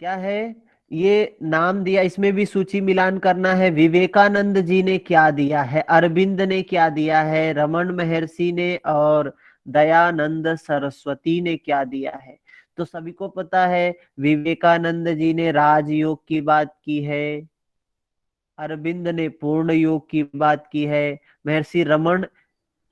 क्या है? ये नाम दिया, इसमें भी सूची मिलान करना है। विवेकानंद जी ने क्या दिया है, अरविंद ने क्या दिया है, रमन महर्षि ने और दयानंद सरस्वती ने क्या दिया है? तो सभी को पता है विवेकानंद जी ने राजयोग की बात की है, अरविंद ने पूर्ण योग की बात की है, महर्षि रमन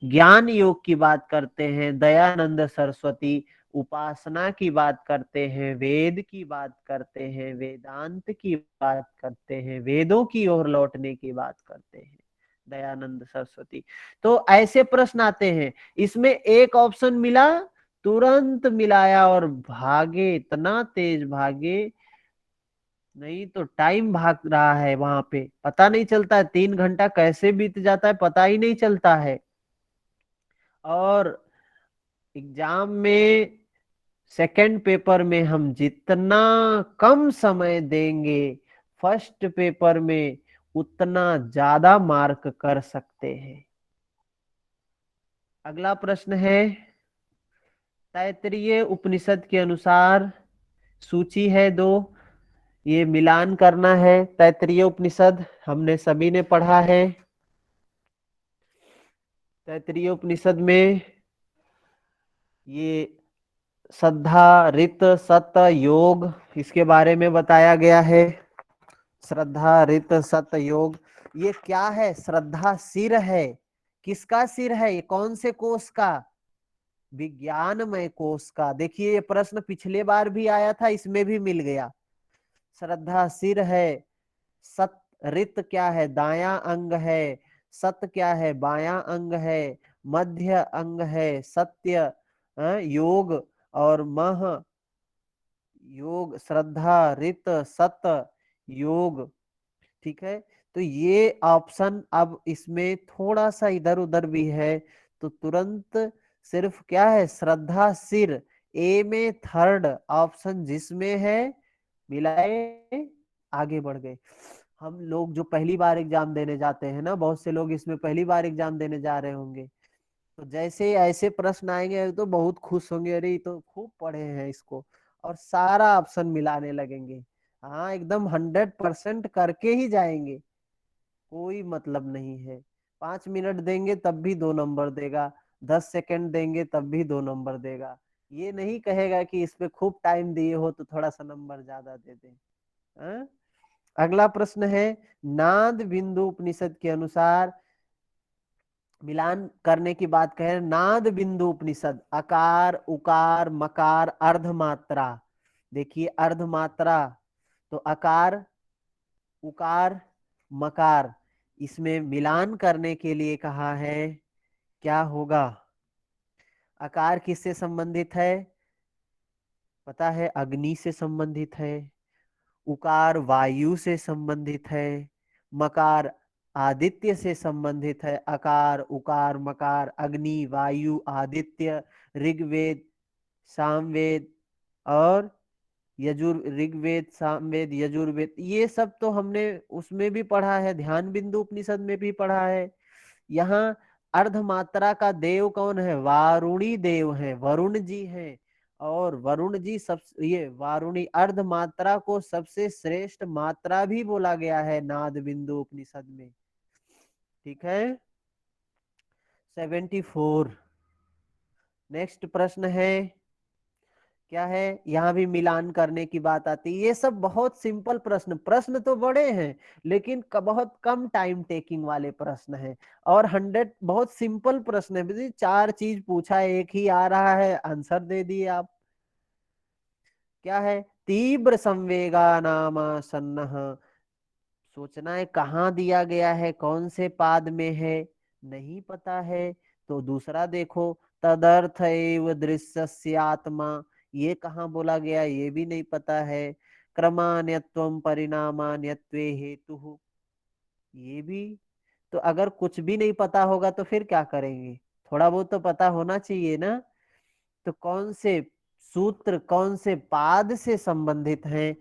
ज्ञान योग की बात करते हैं, दयानंद सरस्वती उपासना की बात करते हैं, वेद की बात करते हैं, वेदांत की बात करते हैं, वेदों की ओर लौटने की बात करते हैं, दयानंद सरस्वती। तो ऐसे प्रश्न आते हैं, इसमें एक ऑप्शन मिला, तुरंत मिलाया और भागे, इतना तेज भागे, नहीं तो टाइम भाग रहा है वहां पे, पता नहीं चलता है 3 घंटा कैसे बीत जाता है, पता ही नहीं चलता है। और एग्जाम में सेकंड पेपर में हम जितना कम समय देंगे, फर्स्ट पेपर में उतना ज्यादा मार्क कर सकते हैं। अगला प्रश्न है, तैत्तिरीय उपनिषद के अनुसार सूची है 2, ये मिलान करना है। तैत्तिरीय उपनिषद हमने सभी ने पढ़ा है। तैत्तिरीय उपनिषद में ये श्रद्धा, रित, सत, योग, इसके बारे में बताया गया है। श्रद्धा, रित, सत, योग, ये क्या है? श्रद्धा सिर है। किसका सिर है? ये कौन से कोष का? विज्ञानमय कोष का। देखिए ये प्रश्न पिछले बार भी आया था, इसमें भी मिल गया। श्रद्धा सिर है। सत, रित क्या है? दायां अंग है। सत क्या है? बायां अंग है। मध्य अंग है। सत्य, योग और मह, योग, श्रद्धा, रित, सत, योग। ठीक है, तो ये ऑप्शन अब इसमें थोड़ा सा इधर उधर भी है, तो तुरंत सिर्फ क्या है? श्रद्धा सिर। ए में थर्ड ऑप्शन जिसमें है, मिलाए, आगे बढ़ गए। हम लोग जो पहली बार एग्जाम देने जाते हैं ना, बहुत से लोग इसमें पहली बार एग्जाम देने जा रहे होंगे, तो जैसे ऐसे प्रश्न आएंगे तो बहुत खुश होंगे, अरे ये तो खूब पढ़े हैं इसको, और सारा ऑप्शन मिलाने लगेंगे। हाँ, एकदम 100% करके ही जाएंगे, कोई मतलब नहीं है। 5 मिनट देंगे तब भी 2 नंबर देगा, 10 सेकंड देंगे तब भी 2 नंबर देगा। ये नहीं कहेगा कि इस पे खूब टाइम दिए हो तो थोड़ा सा नंबर ज्यादा दे दे। हाँ? अगला प्रश्न है, नाद बिंदु उपनिषद के अनुसार मिलान करने की बात कहें, नाद बिंदु उपनिषद अकार, उकार, मकार, अर्धमात्रा। देखिए अर्धमात्रा तो अकार, उकार, मकार, इसमें मिलान करने के लिए कहा है, क्या होगा? अकार किससे संबंधित है? पता है, अग्नि से संबंधित है। उकार वायु से संबंधित है। मकार आदित्य से संबंधित है। अकार, उकार, मकार, अग्नि, वायु, आदित्य, ऋग्वेद, सामवेद और ऋग्वेद, सामवेद, यजुर्वेद, ये सब तो हमने उसमें भी पढ़ा है, ध्यान बिंदु उपनिषद में भी पढ़ा है। यहाँ अर्धमात्रा का देव कौन है? वारुणी देव है, वरुण जी हैं। और वरुण जी सब, ये वारुणी अर्धमात्रा को सबसे श्रेष्ठ मात्रा भी बोला गया है नाद बिंदु उपनिषद में। ठीक है, 74। नेक्स्ट प्रश्न है, क्या है? यहाँ भी मिलान करने की बात आती है। ये सब बहुत सिंपल प्रश्न, प्रश्न तो बड़े हैं लेकिन बहुत कम टाइम टेकिंग वाले प्रश्न हैं, और 100 बहुत सिंपल प्रश्न है। 4 चीज पूछा, एक ही आ रहा है, आंसर दे दिए आप। क्या है? तीव्र संवेगा नाम सन्नह। सोचना है कहाँ दिया गया है, कौन से पाद में है, नहीं पता है तो दूसरा देखो, तदर्थ एव दृश्यस्यात्मा, ये कहाँ बोला गया, ये भी नहीं पता है। क्रमान्यत्वम परिणामान्यत्वे हेतु, ये भी। तो अगर कुछ भी नहीं पता होगा तो फिर क्या करेंगे? थोड़ा बहुत तो पता होना चाहिए ना। तो कौन से सूत्र, कौन से पाद से संबंधित हैं,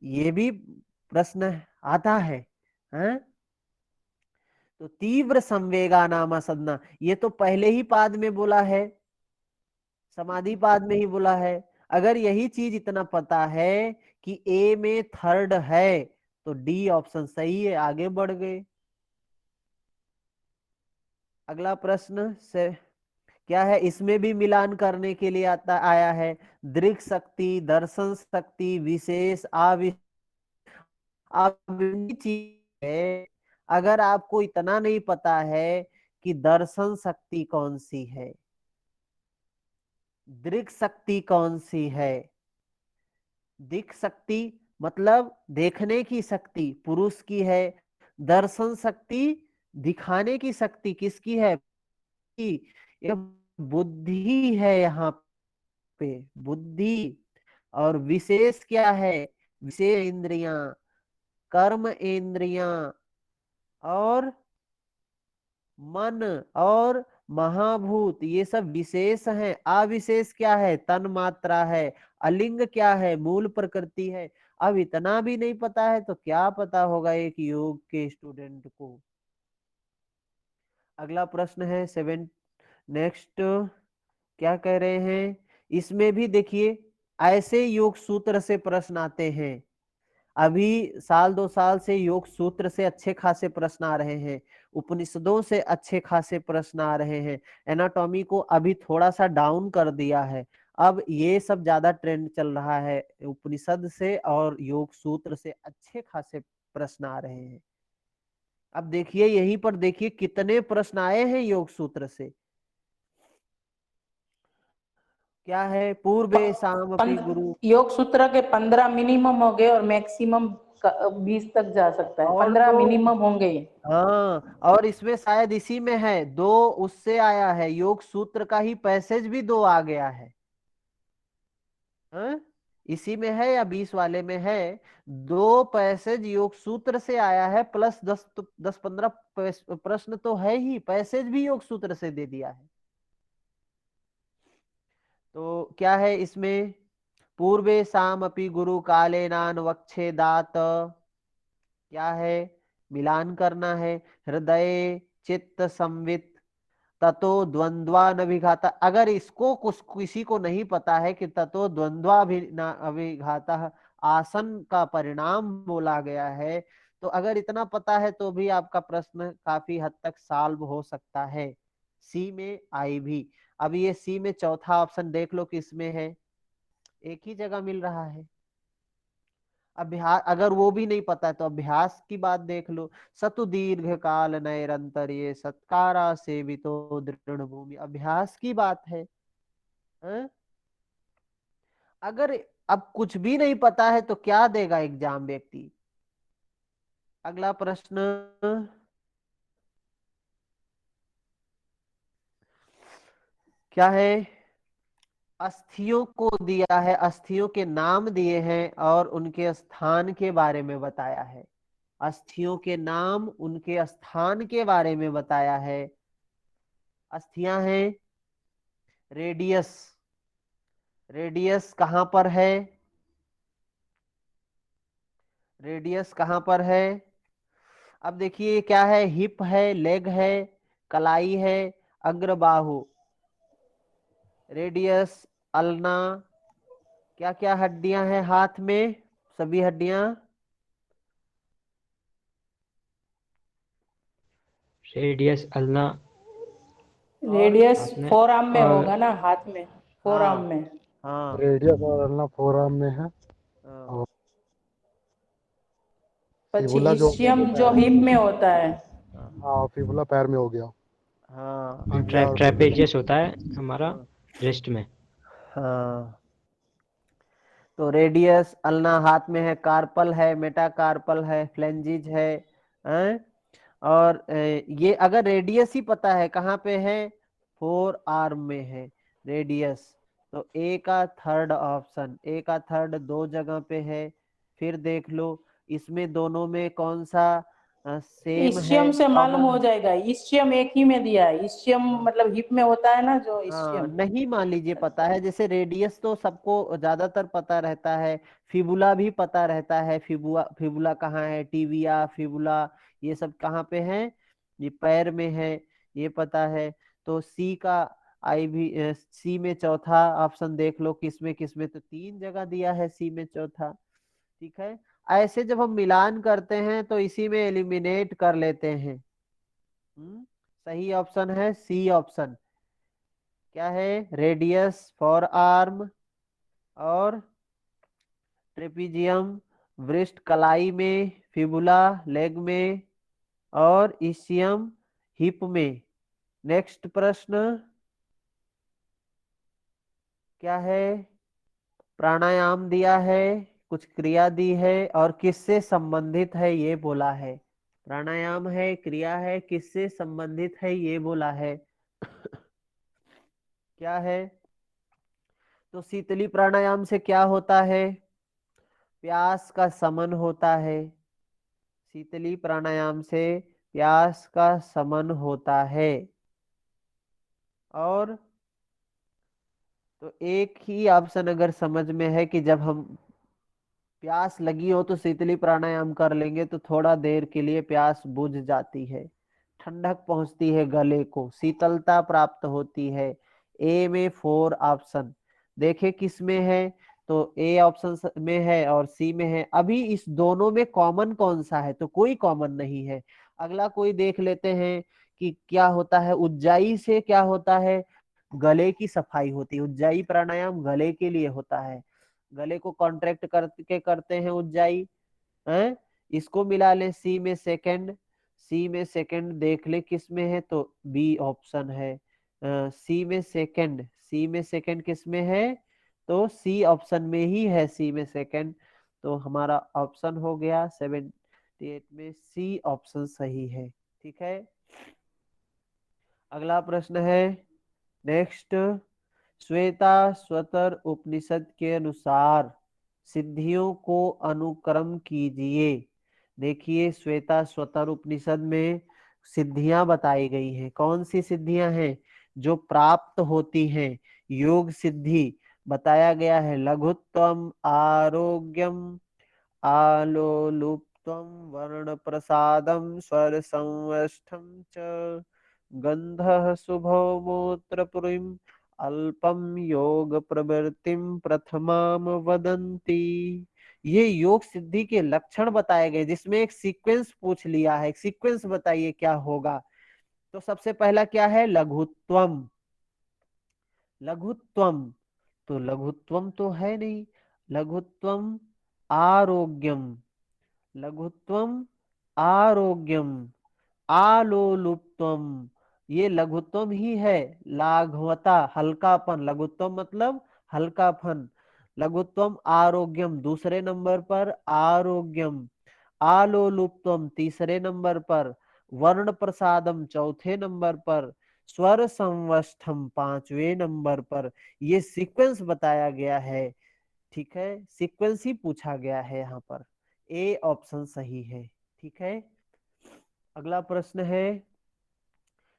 ये भी प्रश्न आता है। हैं? तो तीव्र संवेगा नाम सदना, ये तो पहले ही पाद में बोला है, समाधि पाद में ही बोला है। अगर यही चीज इतना पता है कि ए में थर्ड है, तो डी ऑप्शन सही है, आगे बढ़ गए। अगला प्रश्न से क्या है? इसमें भी मिलान करने के लिए आया है, दृक् शक्ति, दर्शन शक्ति, विशेष, चीज है। अगर आपको इतना नहीं पता है कि दर्शन शक्ति कौन सी है, दृक् शक्ति कौन सी है, दिख शक्ति मतलब देखने की शक्ति पुरुष की है, दर्शन शक्ति दिखाने की शक्ति किसकी है? ये बुद्धि है, यहाँ पे बुद्धि। और विशेष क्या है? विशेष इंद्रियां, कर्म इंद्रियां और मन और महाभूत, ये सब विशेष हैं। अविशेष क्या है? तन मात्रा है। अलिंग क्या है? मूल प्रकृति है। अब इतना भी नहीं पता है तो क्या पता होगा एक योग के स्टूडेंट को। अगला प्रश्न है 7। नेक्स्ट क्या कह रहे हैं इसमें भी देखिए ऐसे योग सूत्र से प्रश्न आते हैं। अभी साल 2 साल से योग सूत्र से अच्छे खासे प्रश्न आ रहे हैं, उपनिषदों से अच्छे खासे प्रश्न आ रहे हैं। एनाटॉमी को अभी थोड़ा सा डाउन कर दिया है, अब ये सब ज्यादा ट्रेंड चल रहा है। उपनिषद से और योग सूत्र से अच्छे खासे प्रश्न आ रहे हैं। अब देखिए यहीं पर देखिए कितने प्रश्न आए हैं योग सूत्र से। क्या है? पूर्वे शाम अपनी गुरु। योग सूत्र के 15 मिनिमम हो गए और मैक्सिमम 20 तक जा सकता है। और 15 तो मिनिमम होंगे। हाँ, और इसमें शायद इसी में है, 2 उससे आया है, योग सूत्र का ही पैसेज भी 2 आ गया है। हाँ? इसी में है या 20 वाले में है, 2 पैसेज योग सूत्र से आया है, प्लस 10-15 प्रश्न तो है ही, पैसेज भी योग सूत्र से दे दिया है। तो क्या है इसमें? पूर्वे शाम अपि गुरु कालेनान वक्षेदात। क्या है? मिलान करना है। हृदय चित्त संवित ततो द्वंद्वा विघाता। अगर इसको कुछ किसी को नहीं पता है कि ततो द्वंद्वा अभिघाता आसन का परिणाम बोला गया है, तो अगर इतना पता है तो भी आपका प्रश्न काफी हद तक सॉल्व हो सकता है। सी में आई भी। अब ये सी में चौथा ऑप्शन देख लो किसमें है, एक ही जगह मिल रहा है। अभ्यास अगर वो भी नहीं पता है तो अभ्यास की बात देख लो। सतु दीर्घ काल नैरंतर ये सत्कारा सेवितो दृढ़ भूमि, अभ्यास की बात है। हैं? अगर अब कुछ भी नहीं पता है तो क्या देगा एग्जाम व्यक्ति? अगला प्रश्न, क्या है? अस्थियों को दिया है, अस्थियों के नाम दिए हैं और उनके स्थान के बारे में बताया है। अस्थियों के नाम, उनके स्थान के बारे में बताया है। अस्थियां हैं रेडियस। रेडियस कहां पर है? रेडियस कहां पर है? अब देखिए क्या है, हिप है, लेग है, कलाई है, अग्रबाहु। रेडियस, अल्ना, क्या क्या हड्डियां हैं हाथ में? सभी हड्डियां। रेडियस अल्ना और रेडियस हाथ में फोर आर्म में और होगा ना, हाथ में, फोर आर्म हाँ में। हाँ रेडियस और अल्ना फोरआर्म में है। हाँ। और પછી फिबुला जो इस्चियम जो हिप में होता है। हाँ फिबुला पैर में हो गया। हाँ और फिबुला और ट्रेपेजियस होता है हमारा रिस्ट में। हाँ। तो रेडियस अल्ना हाथ में है, कार्पल है, मेटाकार्पल है, फ्लेंजिज है, हैं? और ये अगर रेडियस ही पता है कहाँ पे है, 4 आर्म में है रेडियस, तो ए का थर्ड ऑप्शन, ए का थर्ड 2 जगह पे है। फिर देख लो इसमें दोनों में कौन सा सेम है, इस्चियम से मालूम कॉमन हो है। जाएगा, इस्चियम एक ही में दिया है। इस्चियम मतलब हिप में होता है ना जो हाँ, इस्चियम। नहीं मान लीजिए पता है, जैसे रेडियस तो सबको ज्यादातर पता रहता है, फिबुला भी पता रहता है, फिबुला कहाँ है, टिबिया, फिबुला, ये सब कहाँ पे है, ये पैर में है, ये पता है। तो सी का आई भी, सी में चौथा ऑप्शन देख लो किसमें किसमें, तो 3 जगह दिया है सी में चौथा। ठीक है, ऐसे जब हम मिलान करते हैं तो इसी में एलिमिनेट कर लेते हैं। सही ऑप्शन है सी ऑप्शन। क्या है? रेडियस, फॉर आर्म और ट्रेपीजियम वृष्ट कलाई में, फिबुला लेग में और इसियम हिप में। नेक्स्ट प्रश्न क्या है? प्राणायाम दिया है, कुछ क्रिया दी है और किससे संबंधित है ये बोला है। प्राणायाम है, क्रिया है, किससे संबंधित है ये बोला है। क्या है? तो शीतली प्राणायाम से क्या होता है? प्यास का शमन होता है। शीतली प्राणायाम से प्यास का शमन होता है। और तो एक ही ऑप्शन अगर समझ में है कि जब हम प्यास लगी हो तो शीतली प्राणायाम कर लेंगे तो थोड़ा देर के लिए प्यास बुझ जाती है, ठंडक पहुंचती है गले को, शीतलता प्राप्त होती है। ए में 4 ऑप्शन। देखे किस में है, तो ए ऑप्शन में है और सी में है। अभी इस दोनों में कॉमन कौन सा है, तो कोई कॉमन नहीं है। अगला कोई देख लेते हैं कि क्या होता है। उज्जाई से क्या होता है, गले की सफाई होती है। उज्जाई प्राणायाम गले के लिए होता है, गले को कॉन्ट्रैक्ट करके करते हैं उज्जाई हैं। इसको मिला ले सी में सेकंड, सी में सेकंड देख ले किस में है, तो बी ऑप्शन है। सी में सेकंड, सी में सेकंड किस में है, तो सी ऑप्शन में ही है, सी में सेकंड। तो हमारा ऑप्शन हो गया 78 में सी ऑप्शन सही है। ठीक है, अगला प्रश्न है नेक्स्ट। श्वेता स्वतर उपनिषद के अनुसार सिद्धियों को अनुक्रम कीजिए। देखिए श्वेता स्वतर उपनिषद में सिद्धियां बताई गई हैं। कौन सी सिद्धियां हैं जो प्राप्त होती हैं। योग सिद्धि बताया गया है, लघुत्वम आरोग्यम आलोलुप्त्वं वर्ण प्रसादम स्वर संवष्ठम च गंधः शुभो मूत्रपुरीम अल्पम योग प्रवृत्तिम प्रथमाम वदंती। ये योग सिद्धि के लक्षण बताए गए, जिसमें एक सीक्वेंस पूछ लिया है। एक सीक्वेंस बताइए क्या होगा। तो सबसे पहला क्या है, लघुत्वम। लघुत्वम, तो लघुत्वम तो है नहीं। लघुत्वम आरोग्यम, लघुत्वम आरोग्यम आलोलुप्तम, ये लघुत्वम ही है। लाघवता हल्कापन, लघुत्वम मतलब हल्कापन। लघुत्वम आरोग्यम दूसरे नंबर पर, आरोग्यम आलोलुप्तम तीसरे नंबर पर, वर्ण प्रसादम चौथे नंबर पर, स्वर संवस्थम पांचवें नंबर पर। ये सीक्वेंस बताया गया है। ठीक है, सीक्वेंस ही पूछा गया है यहाँ पर। ए ऑप्शन सही है। ठीक है, अगला प्रश्न है,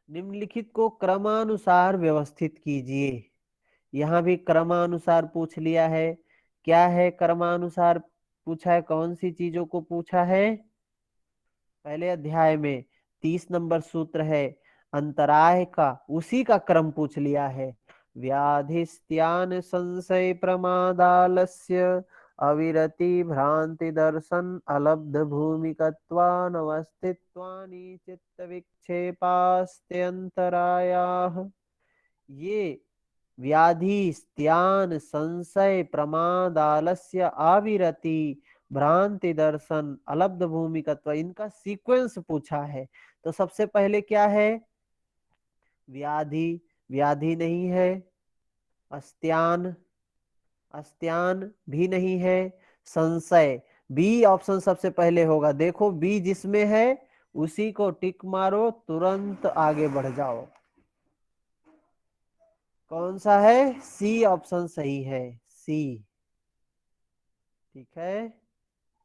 निम्नलिखित को क्रमानुसार व्यवस्थित कीजिए। यहाँ भी क्रमानुसार पूछ लिया है। क्या है क्रमानुसार पूछा है, कौन सी चीजों को पूछा है। पहले अध्याय में 30 नंबर सूत्र है अंतराय का, उसी का क्रम पूछ लिया है। व्याधिस्त्यान संशय प्रमादालस्य अविरति भ्रांति दर्शन अलब्ध भूमिकत्वानवस्थित्वानि चित्त विक्षेपास्त्यंतरायाः। ये व्याधि स्त्यान संशय प्रमाद आलस्य आविरति भ्रांति दर्शन अलब्ध भूमिकत्व, इनका सीक्वेंस पूछा है। तो सबसे पहले क्या है, व्याधि, व्याधि नहीं है। अस्त्यान, अस्त्यान भी नहीं है। संशय, बी ऑप्शन सबसे पहले होगा। देखो बी जिसमें है उसी को टिक मारो, तुरंत आगे बढ़ जाओ। कौन सा है, सी ऑप्शन सही है, सी। ठीक है,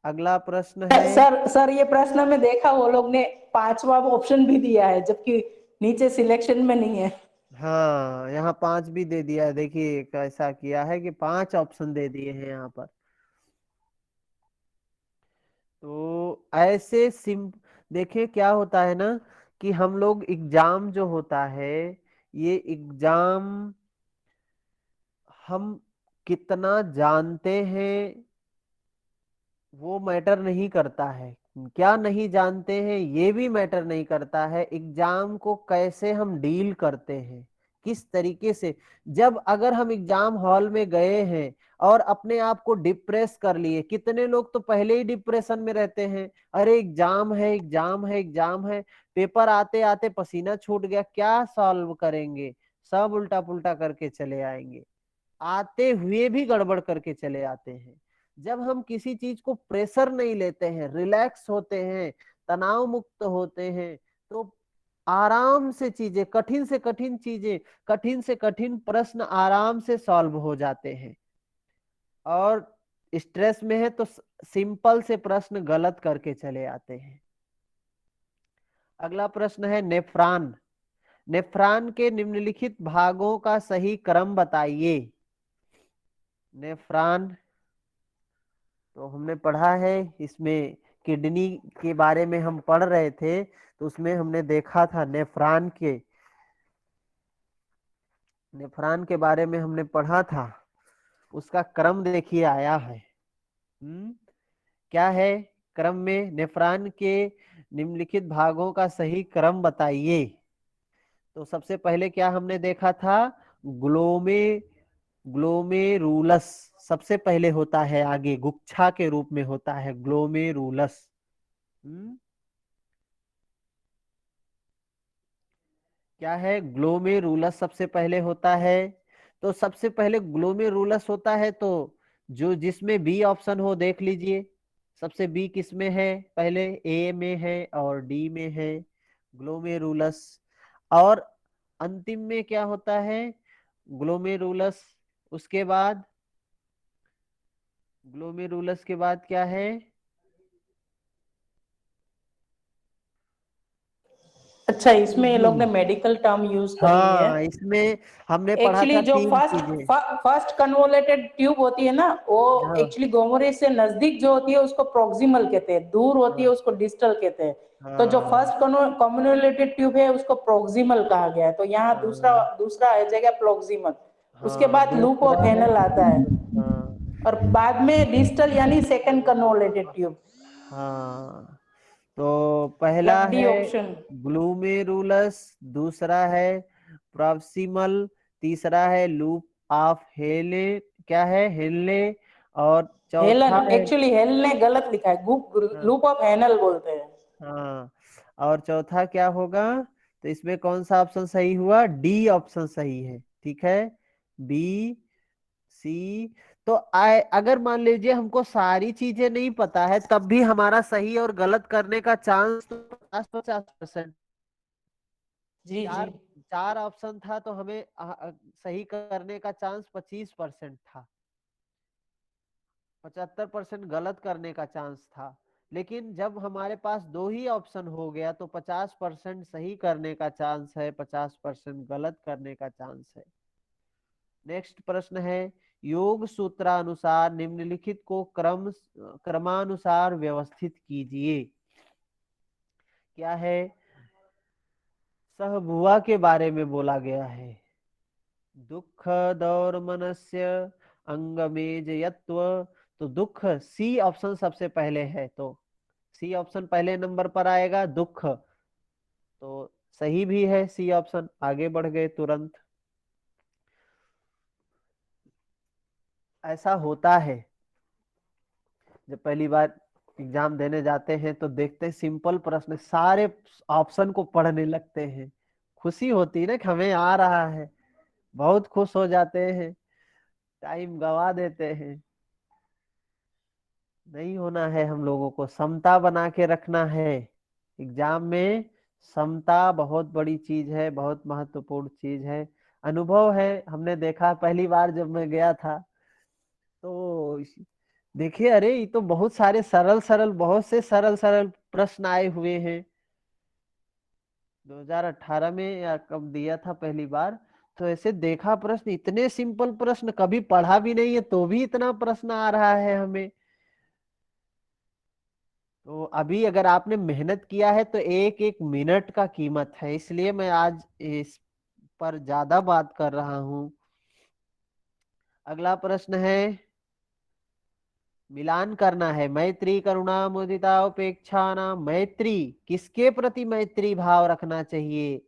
अगला प्रश्न है। सर ये प्रश्न में देखा वो लोग ने पांचवा ऑप्शन भी दिया है, जबकि नीचे सिलेक्शन में नहीं है। हाँ, यहाँ 5 भी दे दिया है। देखिए कैसा किया है कि 5 ऑप्शन दे दिए हैं यहाँ पर। तो ऐसे देखिए क्या होता है ना कि हम लोग एग्जाम जो होता है, ये एग्जाम हम कितना जानते हैं वो मैटर नहीं करता है। क्या नहीं जानते हैं ये भी मैटर नहीं करता है। एग्जाम को कैसे हम डील करते हैं, किस तरीके से। जब अगर हम एग्जाम हॉल में गए हैं और अपने आप को डिप्रेस कर लिए, कितने लोग तो पहले ही डिप्रेशन में रहते हैं। अरे एग्जाम है, एग्जाम है, एग्जाम है, पेपर आते आते पसीना छूट गया, क्या सॉल्व करेंगे, सब उल्टा पुल्टा करके चले आएंगे। आते हुए भी गड़बड़ करके चले आते हैं। जब हम किसी चीज को प्रेशर नहीं लेते हैं, रिलैक्स होते हैं, तनाव मुक्त होते हैं, तो आराम से चीजें, कठिन से कठिन चीजें, कठिन से कठिन प्रश्न आराम से सॉल्व हो जाते हैं। और स्ट्रेस में है तो सिंपल से प्रश्न गलत करके चले आते हैं। अगला प्रश्न है, नेफ्रॉन। नेफ्रॉन के निम्नलिखित भागों का सही क्रम बताइए। नेफ्रॉन तो हमने पढ़ा है, इसमें किडनी के बारे में हम पढ़ रहे थे, तो उसमें हमने देखा था नेफ्रॉन के बारे में हमने पढ़ा था। उसका क्रम देखिए आया है। क्या है क्रम में? नेफ्रॉन के निम्नलिखित भागों का सही क्रम बताइए। तो सबसे पहले क्या हमने देखा था? ग्लोमे ग्लोमेरुलस सबसे पहले होता है, आगे गुच्छा के रूप में होता है ग्लोमेरुलस। क्या है? ग्लोमेरुलस सबसे पहले होता है। तो सबसे पहले ग्लोमेरुलस होता है, तो जो जिसमें बी ऑप्शन हो देख लीजिए। सबसे बी किस में है? पहले ए में है और डी में है ग्लोमेरुलस। और अंतिम में क्या होता है? ग्लोमेरुलस। उसके बाद ग्लोमेरुलस के बाद क्या है? अच्छा, इसमें ये लोग ने मेडिकल टर्म यूज करी है। हाँ, इसमें हमने पढ़ा एक्चुअली था जो 3 चीजें। फर्स्ट कन्वोलेटेड ट्यूब होती है ना, वो हाँ, एक्चुअली गोमोरे से नजदीक जो होती है उसको प्रोक्सिमल कहते हैं, दूर होती है उसको डिस्टल कहते हैं। तो जो हाँ, फर्स्ट कन्वोलेटेड ट्यूब है उसको प्रोक्सिमल कहा गया है, तो यहाँ दूसरा हाँ, दूसरा आ जाएगा प्रोक्सिमल। उसके हाँ, बाद लूप ऑफ दूसरा है। हेनल आता है, हाँ, और बाद में डिस्टल यानी सेकंड कन्वोलेटेड ट्यूब। हाँ, तो पहला मतलब डी है ऑप्शन। ग्लूमेरुलस, दूसरा है प्रॉक्सिमल, तीसरा है लूप ऑफ हेले, क्या है? हेले, और चौथा हेलन, है। एक्चुअली हेल ने गलत लिखा है, हाँ, लूप ऑफ हेनल बोलते हैं। हाँ, और चौथा क्या होगा? तो इसमें कौन सा ऑप्शन सही हुआ? डी ऑप्शन सही है। ठीक है, बी, सी। तो अगर मान लीजिए हमको सारी चीजें नहीं पता है, तब भी हमारा सही और गलत करने का चांस तो 50-50%। जी जी। चार चार ऑप्शन था तो हमें सही करने का चांस 25% था, 75% गलत करने का चांस था। लेकिन जब हमारे पास दो ही ऑप्शन हो गया तो 50% सही करने का चांस है, 50% गलत करने का चांस है। नेक्स्ट प्रश्न है, योग सूत्रानुसार निम्नलिखित को क्रमानुसार व्यवस्थित कीजिए। क्या है? सहभुआ के बारे में बोला गया है। दुख दौर्मनस्य अंगमेजयत्व। तो दुख, सी ऑप्शन सबसे पहले है, तो सी ऑप्शन पहले नंबर पर आएगा, दुख। तो सही भी है सी ऑप्शन, आगे बढ़ गए तुरंत। ऐसा होता है जब पहली बार एग्जाम देने जाते हैं तो देखते हैं सिंपल प्रश्न, सारे ऑप्शन को पढ़ने लगते हैं। खुशी होती है ना कि हमें आ रहा है, बहुत खुश हो जाते हैं, टाइम गवा देते हैं। नहीं होना है, हम लोगों को समता बना के रखना है एग्जाम में। समता बहुत बड़ी चीज है, बहुत महत्वपूर्ण चीज है। अनुभव है, हमने देखा पहली बार जब मैं गया था तो देखिए, अरे ये तो बहुत सारे सरल सरल, बहुत से सरल सरल प्रश्न आए हुए हैं। 2018 में या कब दिया था पहली बार, तो ऐसे देखा प्रश्न, इतने सिंपल प्रश्न, कभी पढ़ा भी नहीं है तो भी इतना प्रश्न आ रहा है हमें। तो अभी अगर आपने मेहनत किया है तो एक एक मिनट का कीमत है, इसलिए मैं आज इस पर ज्यादा बात कर रहा हूं। अगला प्रश्न है, मिलान करना है। मैत्री करुणा मुदिता उपेक्षा नाम, मैत्री किसके प्रति मैत्री भाव रखना चाहिए?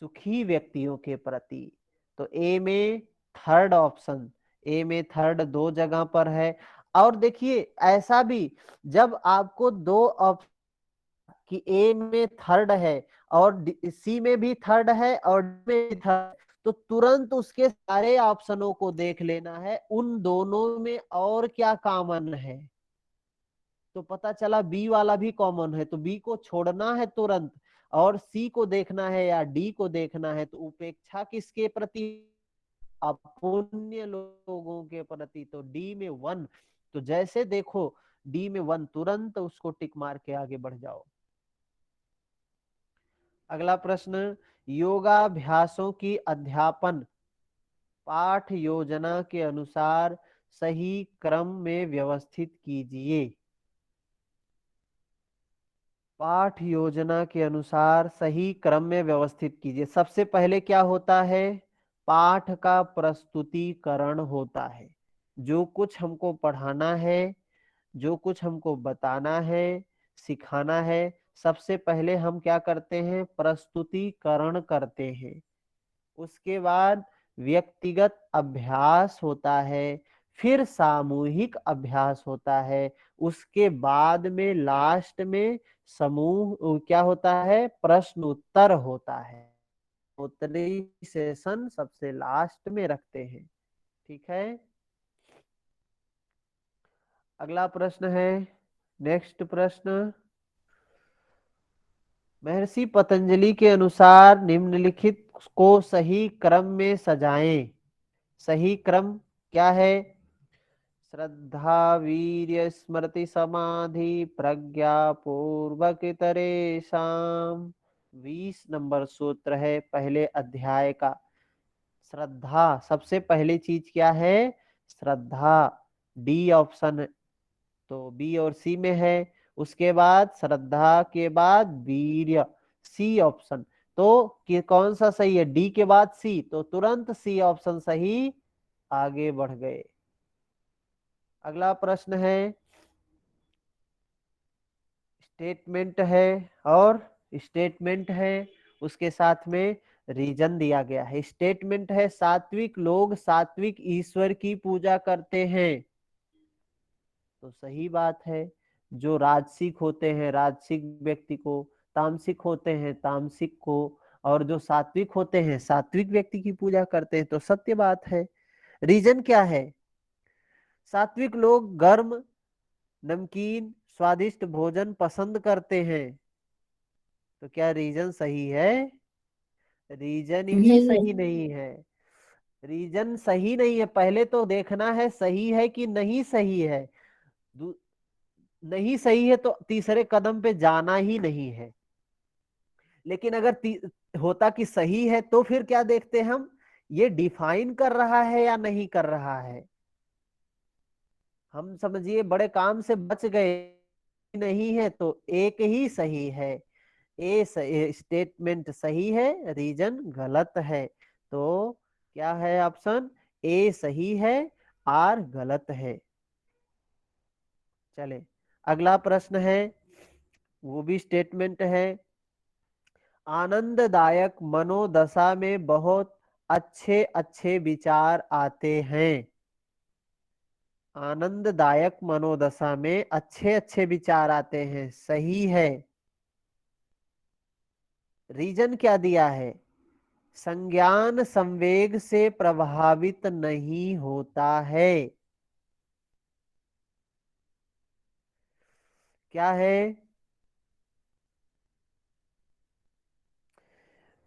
सुखी व्यक्तियों के प्रति। तो ए में थर्ड ऑप्शन, ए में थर्ड दो जगह पर है। और देखिए ऐसा भी, जब आपको दो ऑप्शन कि ए में थर्ड है और सी में भी थर्ड है और डी में भी थर्ड, तो तुरंत उसके सारे ऑप्शनों को देख लेना है, उन दोनों में और क्या कॉमन है। तो पता चला बी वाला भी कॉमन है, तो बी को छोड़ना है तुरंत, और सी को देखना है या डी को देखना है। तो उपेक्षा किसके प्रति? अपुण्य लोगों के प्रति। तो डी में 1, तो जैसे देखो डी में 1, तुरंत उसको टिक मार के आगे बढ़ जाओ। अगला प्रश्न, योगाभ्यासों की अध्यापन पाठ योजना के अनुसार सही क्रम में व्यवस्थित कीजिए। पाठ योजना के अनुसार सही क्रम में व्यवस्थित कीजिए। सबसे पहले क्या होता है? पाठ का प्रस्तुतिकरण होता है। जो कुछ हमको पढ़ाना है, जो कुछ हमको बताना है, सिखाना है, सबसे पहले हम क्या करते हैं? प्रस्तुतिकरण करते हैं। उसके बाद व्यक्तिगत अभ्यास होता है, फिर सामूहिक अभ्यास होता है, उसके बाद में लास्ट में समूह क्या होता है? प्रश्न उत्तर होता है। उत्तरी सेशन सबसे लास्ट में रखते हैं। ठीक है, अगला प्रश्न है, नेक्स्ट प्रश्न। महर्षि पतंजलि के अनुसार निम्नलिखित को सही क्रम में सजाएं। सही क्रम क्या है? श्रद्धा वीर्य स्मृति समाधि प्रज्ञा पूर्वक इतरेषाम। 20 नंबर सूत्र है पहले अध्याय का। श्रद्धा, सबसे पहली चीज क्या है? श्रद्धा, डी ऑप्शन, तो बी और सी में है। उसके बाद श्रद्धा के बाद वीर्य, सी ऑप्शन। तो कौन सा सही है? डी के बाद सी, तो तुरंत सी ऑप्शन सही, आगे बढ़ गए। अगला प्रश्न है, स्टेटमेंट है, और स्टेटमेंट है उसके साथ में रीजन दिया गया है। स्टेटमेंट है, सात्विक लोग सात्विक ईश्वर की पूजा करते हैं। तो सही बात है। जो राजसिक होते हैं राजसिक व्यक्ति को, तामसिक होते हैं तामसिक को, और जो सात्विक होते हैं सात्विक व्यक्ति की पूजा करते हैं। तो सत्य बात है। रीजन क्या है? सात्विक लोग गर्म, नमकीन, स्वादिष्ट भोजन पसंद करते हैं। तो क्या रीजन सही है? रीजन ही सही नहीं है। रीजन सही नहीं है। पहले तो देखना है सही है कि नहीं सही है। नहीं सही है तो तीसरे कदम पे जाना ही नहीं है। लेकिन अगर होता कि सही है तो फिर क्या देखते हम? ये डिफाइन कर रहा है या नहीं कर रहा है। हम समझिए बड़े काम से बच गए, नहीं है तो एक ही सही है। ए स्टेटमेंट सही है, रीजन गलत है। तो क्या है ऑप्शन? ए सही है, आर गलत है। चले, अगला प्रश्न है, वो भी स्टेटमेंट है। आनंददायक मनोदशा में बहुत अच्छे अच्छे विचार आते हैं। आनंददायक मनोदशा में अच्छे अच्छे विचार आते हैं, सही है। रीजन क्या दिया है? संज्ञान संवेग से प्रभावित नहीं होता है। क्या है?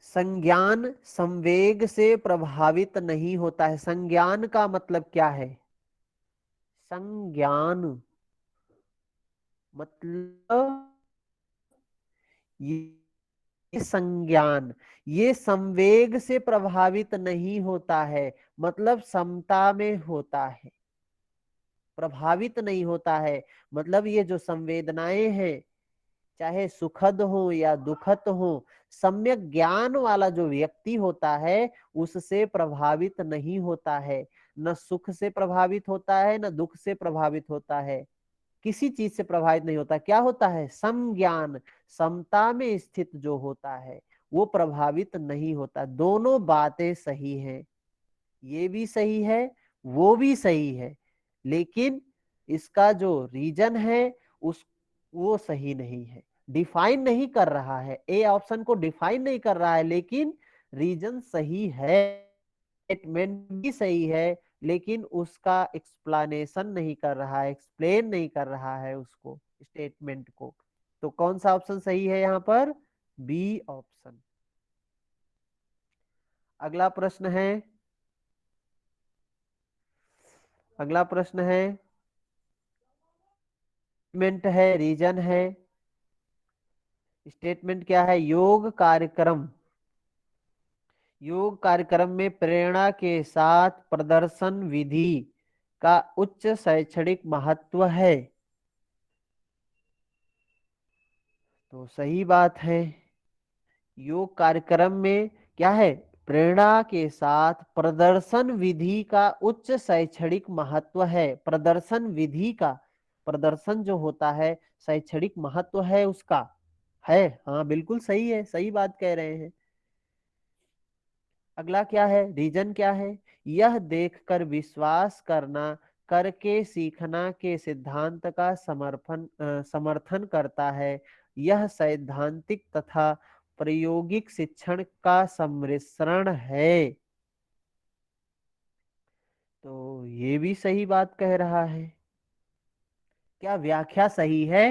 संज्ञान संवेग से प्रभावित नहीं होता है। संज्ञान का मतलब क्या है? संज्ञान मतलब ये संज्ञान, ये संवेग से प्रभावित नहीं होता है, मतलब समता में होता है। प्रभावित नहीं होता है मतलब ये जो संवेदनाएं हैं, चाहे सुखद हो या दुखद हो, सम्यक ज्ञान वाला जो व्यक्ति होता है उससे प्रभावित नहीं होता है। न सुख से प्रभावित होता है, न दुख से प्रभावित होता है, किसी चीज से प्रभावित नहीं होता। क्या होता है? समज्ञान, समता में स्थित जो होता है वो प्रभावित नहीं होता। दोनों बातें सही हैं, ये भी सही है, वो भी सही है, लेकिन इसका जो रीजन है उस वो सही नहीं है, डिफाइन नहीं कर रहा है। ए ऑप्शन को डिफाइन नहीं कर रहा है, लेकिन रीजन सही है। स्टेटमेंट भी सही है, लेकिन उसका एक्सप्लेनेशन नहीं कर रहा है, एक्सप्लेन नहीं कर रहा है उसको, स्टेटमेंट को। तो कौन सा ऑप्शन सही है यहाँ पर? B option. अगला प्रश्न है, अगला प्रश्न है, स्टेटमेंट है, रीजन है। स्टेटमेंट क्या है? योग कार्यक्रम, योग कार्यक्रम में प्रेरणा के साथ प्रदर्शन विधि का उच्च शैक्षणिक महत्व है। तो सही बात है। योग कार्यक्रम में क्या है? प्रेरणा के साथ प्रदर्शन विधि का उच्च शैक्षणिक महत्व है। प्रदर्शन विधि का, प्रदर्शन जो होता है शैक्षणिक महत्व है उसका, है। हाँ बिल्कुल सही है, सही बात कह रहे हैं। अगला क्या है, रीजन क्या है, यह देखकर विश्वास करना करके सीखना के सिद्धांत का समर्थन करता है। यह सैद्धांतिक तथा प्रायोगिक शिक्षण का सम्मिश्रण है। तो ये भी सही बात कह रहा है। क्या व्याख्या सही है?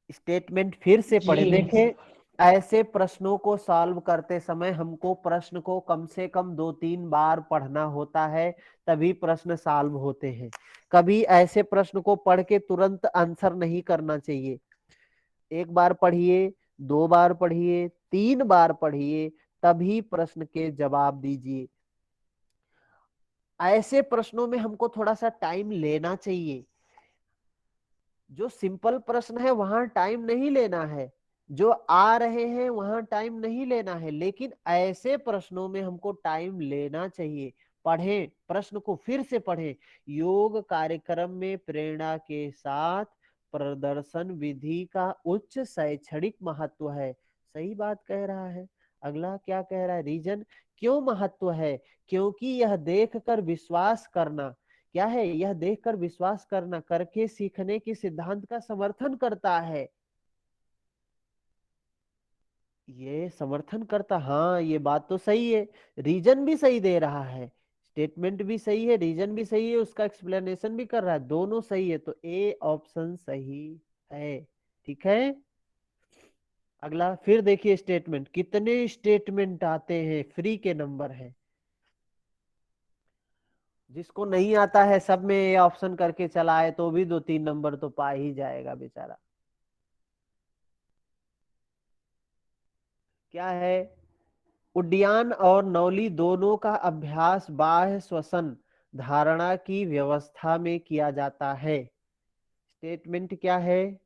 स्टेटमेंट फिर से पढ़े। जी देखें, ऐसे प्रश्नों को सॉल्व करते समय हमको प्रश्न को कम से कम 2-3 बार पढ़ना होता है, तभी प्रश्न सॉल्व होते हैं। कभी ऐसे प्रश्न को पढ़ के तुरंत आंसर नहीं करना चाहिए। एक बार पढ़िए, 2 बार पढ़िए, 3 बार पढ़िए, तभी प्रश्न के जवाब दीजिए। ऐसे प्रश्नों में हमको थोड़ा सा टाइम लेना चाहिए। जो सिंपल प्रश्न है वहां टाइम नहीं लेना है, जो आ रहे हैं वहां टाइम नहीं लेना है, लेकिन ऐसे प्रश्नों में हमको टाइम लेना चाहिए। पढ़ें, प्रश्न को फिर से पढ़ें। योग कार्यक्रम में प्रेरणा के साथ प्रदर्शन विधि का उच्च शैक्षणिक महत्व है। सही बात कह रहा है। अगला क्या कह रहा है, रीजन क्यों महत्व है, क्योंकि यह देखकर विश्वास करना, क्या है, यह देखकर विश्वास करना करके सीखने के सिद्धांत का समर्थन करता है। ये समर्थन करता, हाँ ये बात तो सही है। रीजन भी सही दे रहा है, स्टेटमेंट भी सही है, रीजन भी सही है, उसका एक्सप्लेनेशन भी कर रहा है, दोनों सही है। तो ए ऑप्शन सही है। ठीक है। अगला फिर देखिए, स्टेटमेंट, कितने स्टेटमेंट आते हैं, फ्री के नंबर है। जिसको नहीं आता है सब में ये ऑप्शन करके चला है तो भी 2-3 नंबर तो पा ही जाएगा बेचारा। क्या है, उड्डयन और नौली दोनों का अभ्यास बाह्य श्वसन धारणा की व्यवस्था में किया जाता है। स्टेटमेंट क्या है,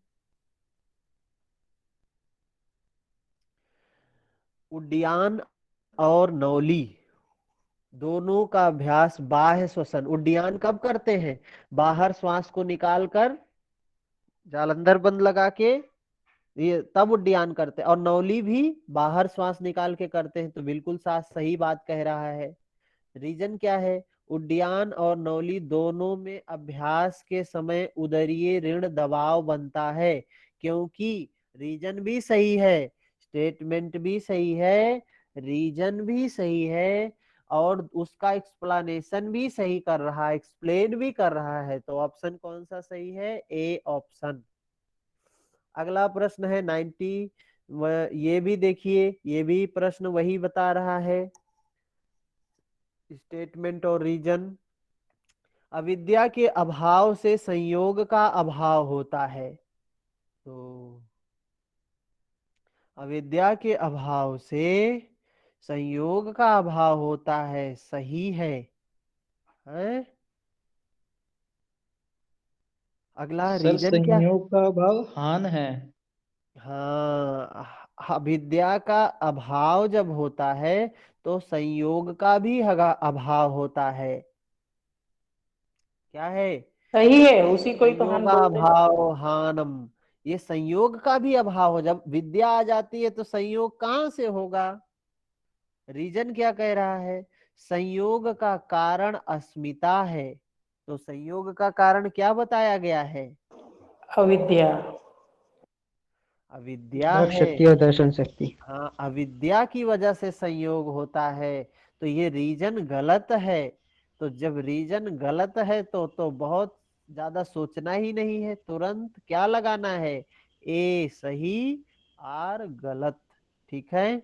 उड्डयन और नौली दोनों का अभ्यास बाह्य श्वसन, उड्डयन कब करते हैं, बाहर श्वास को निकालकर जालंधर बंद लगा के, ये तब उड्डयन करते हैं। और नौली भी बाहर श्वास निकाल के करते हैं। तो बिल्कुल सही बात कह रहा है। रीजन क्या है, उड्डयन और नौली दोनों में अभ्यास के समय उदरीय ऋण दबाव बनता है। क्योंकि रीजन भी सही है, स्टेटमेंट भी सही है, रीजन भी सही है, और उसका एक्सप्लेनेशन भी सही कर रहा है, एक्सप्लेन भी कर रहा है। तो ऑप्शन कौन सा सही है, ए ऑप्शन। अगला प्रश्न है 90, ये भी देखिए, ये भी प्रश्न वही बता रहा है, स्टेटमेंट और रीजन। अविद्या के अभाव से संयोग का अभाव होता है। तो अविद्या के अभाव से संयोग का अभाव होता है, सही है? अगला सर रीजन क्या, संयोग का अभाव हान है। हाँ, अविद्या का अभाव जब होता है तो संयोग का भी अभाव होता है। क्या है, सही है, उसी को ही तो हम बोलते हैं। संयोगाभाव हानम। ये संयोग का भी अभाव हो, जब विद्या आ जाती है तो संयोग कहां से होगा। रीजन क्या कह रहा है, संयोग का कारण अस्मिता है। तो संयोग का कारण क्या बताया गया है, अविद्या। अविद्या भाव है। शक्ति और दर्शन शक्ति। हाँ, अविद्या की वजह से संयोग होता है। तो ये रीजन गलत है। तो जब रीजन गलत है तो बहुत ज्यादा सोचना ही नहीं है, तुरंत क्या लगाना है, ए सही और गलत। ठीक है।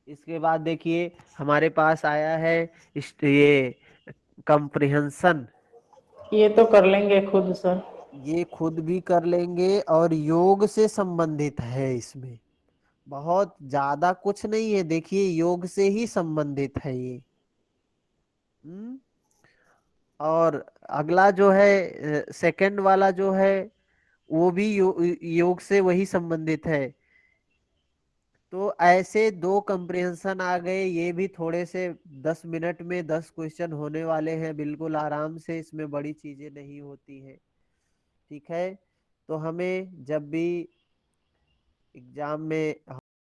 इसके बाद देखिए हमारे पास आया है ये कंप्रिहेंशन। ये तो कर लेंगे खुद सर। ये खुद भी कर लेंगे और योग से संबंधित है, इसमें बहुत ज्यादा कुछ नहीं है, देखिए योग से ही संबंधित है ये। और अगला जो है सेकंड वाला जो है वो भी योग से वही संबंधित है। तो ऐसे 2 कंप्रिहेंशन आ गए, ये भी थोड़े से 10 मिनट में 10 क्वेश्चन होने वाले हैं, बिल्कुल आराम से, इसमें बड़ी चीजें नहीं होती हैं। ठीक है, तो हमें जब भी एग्जाम में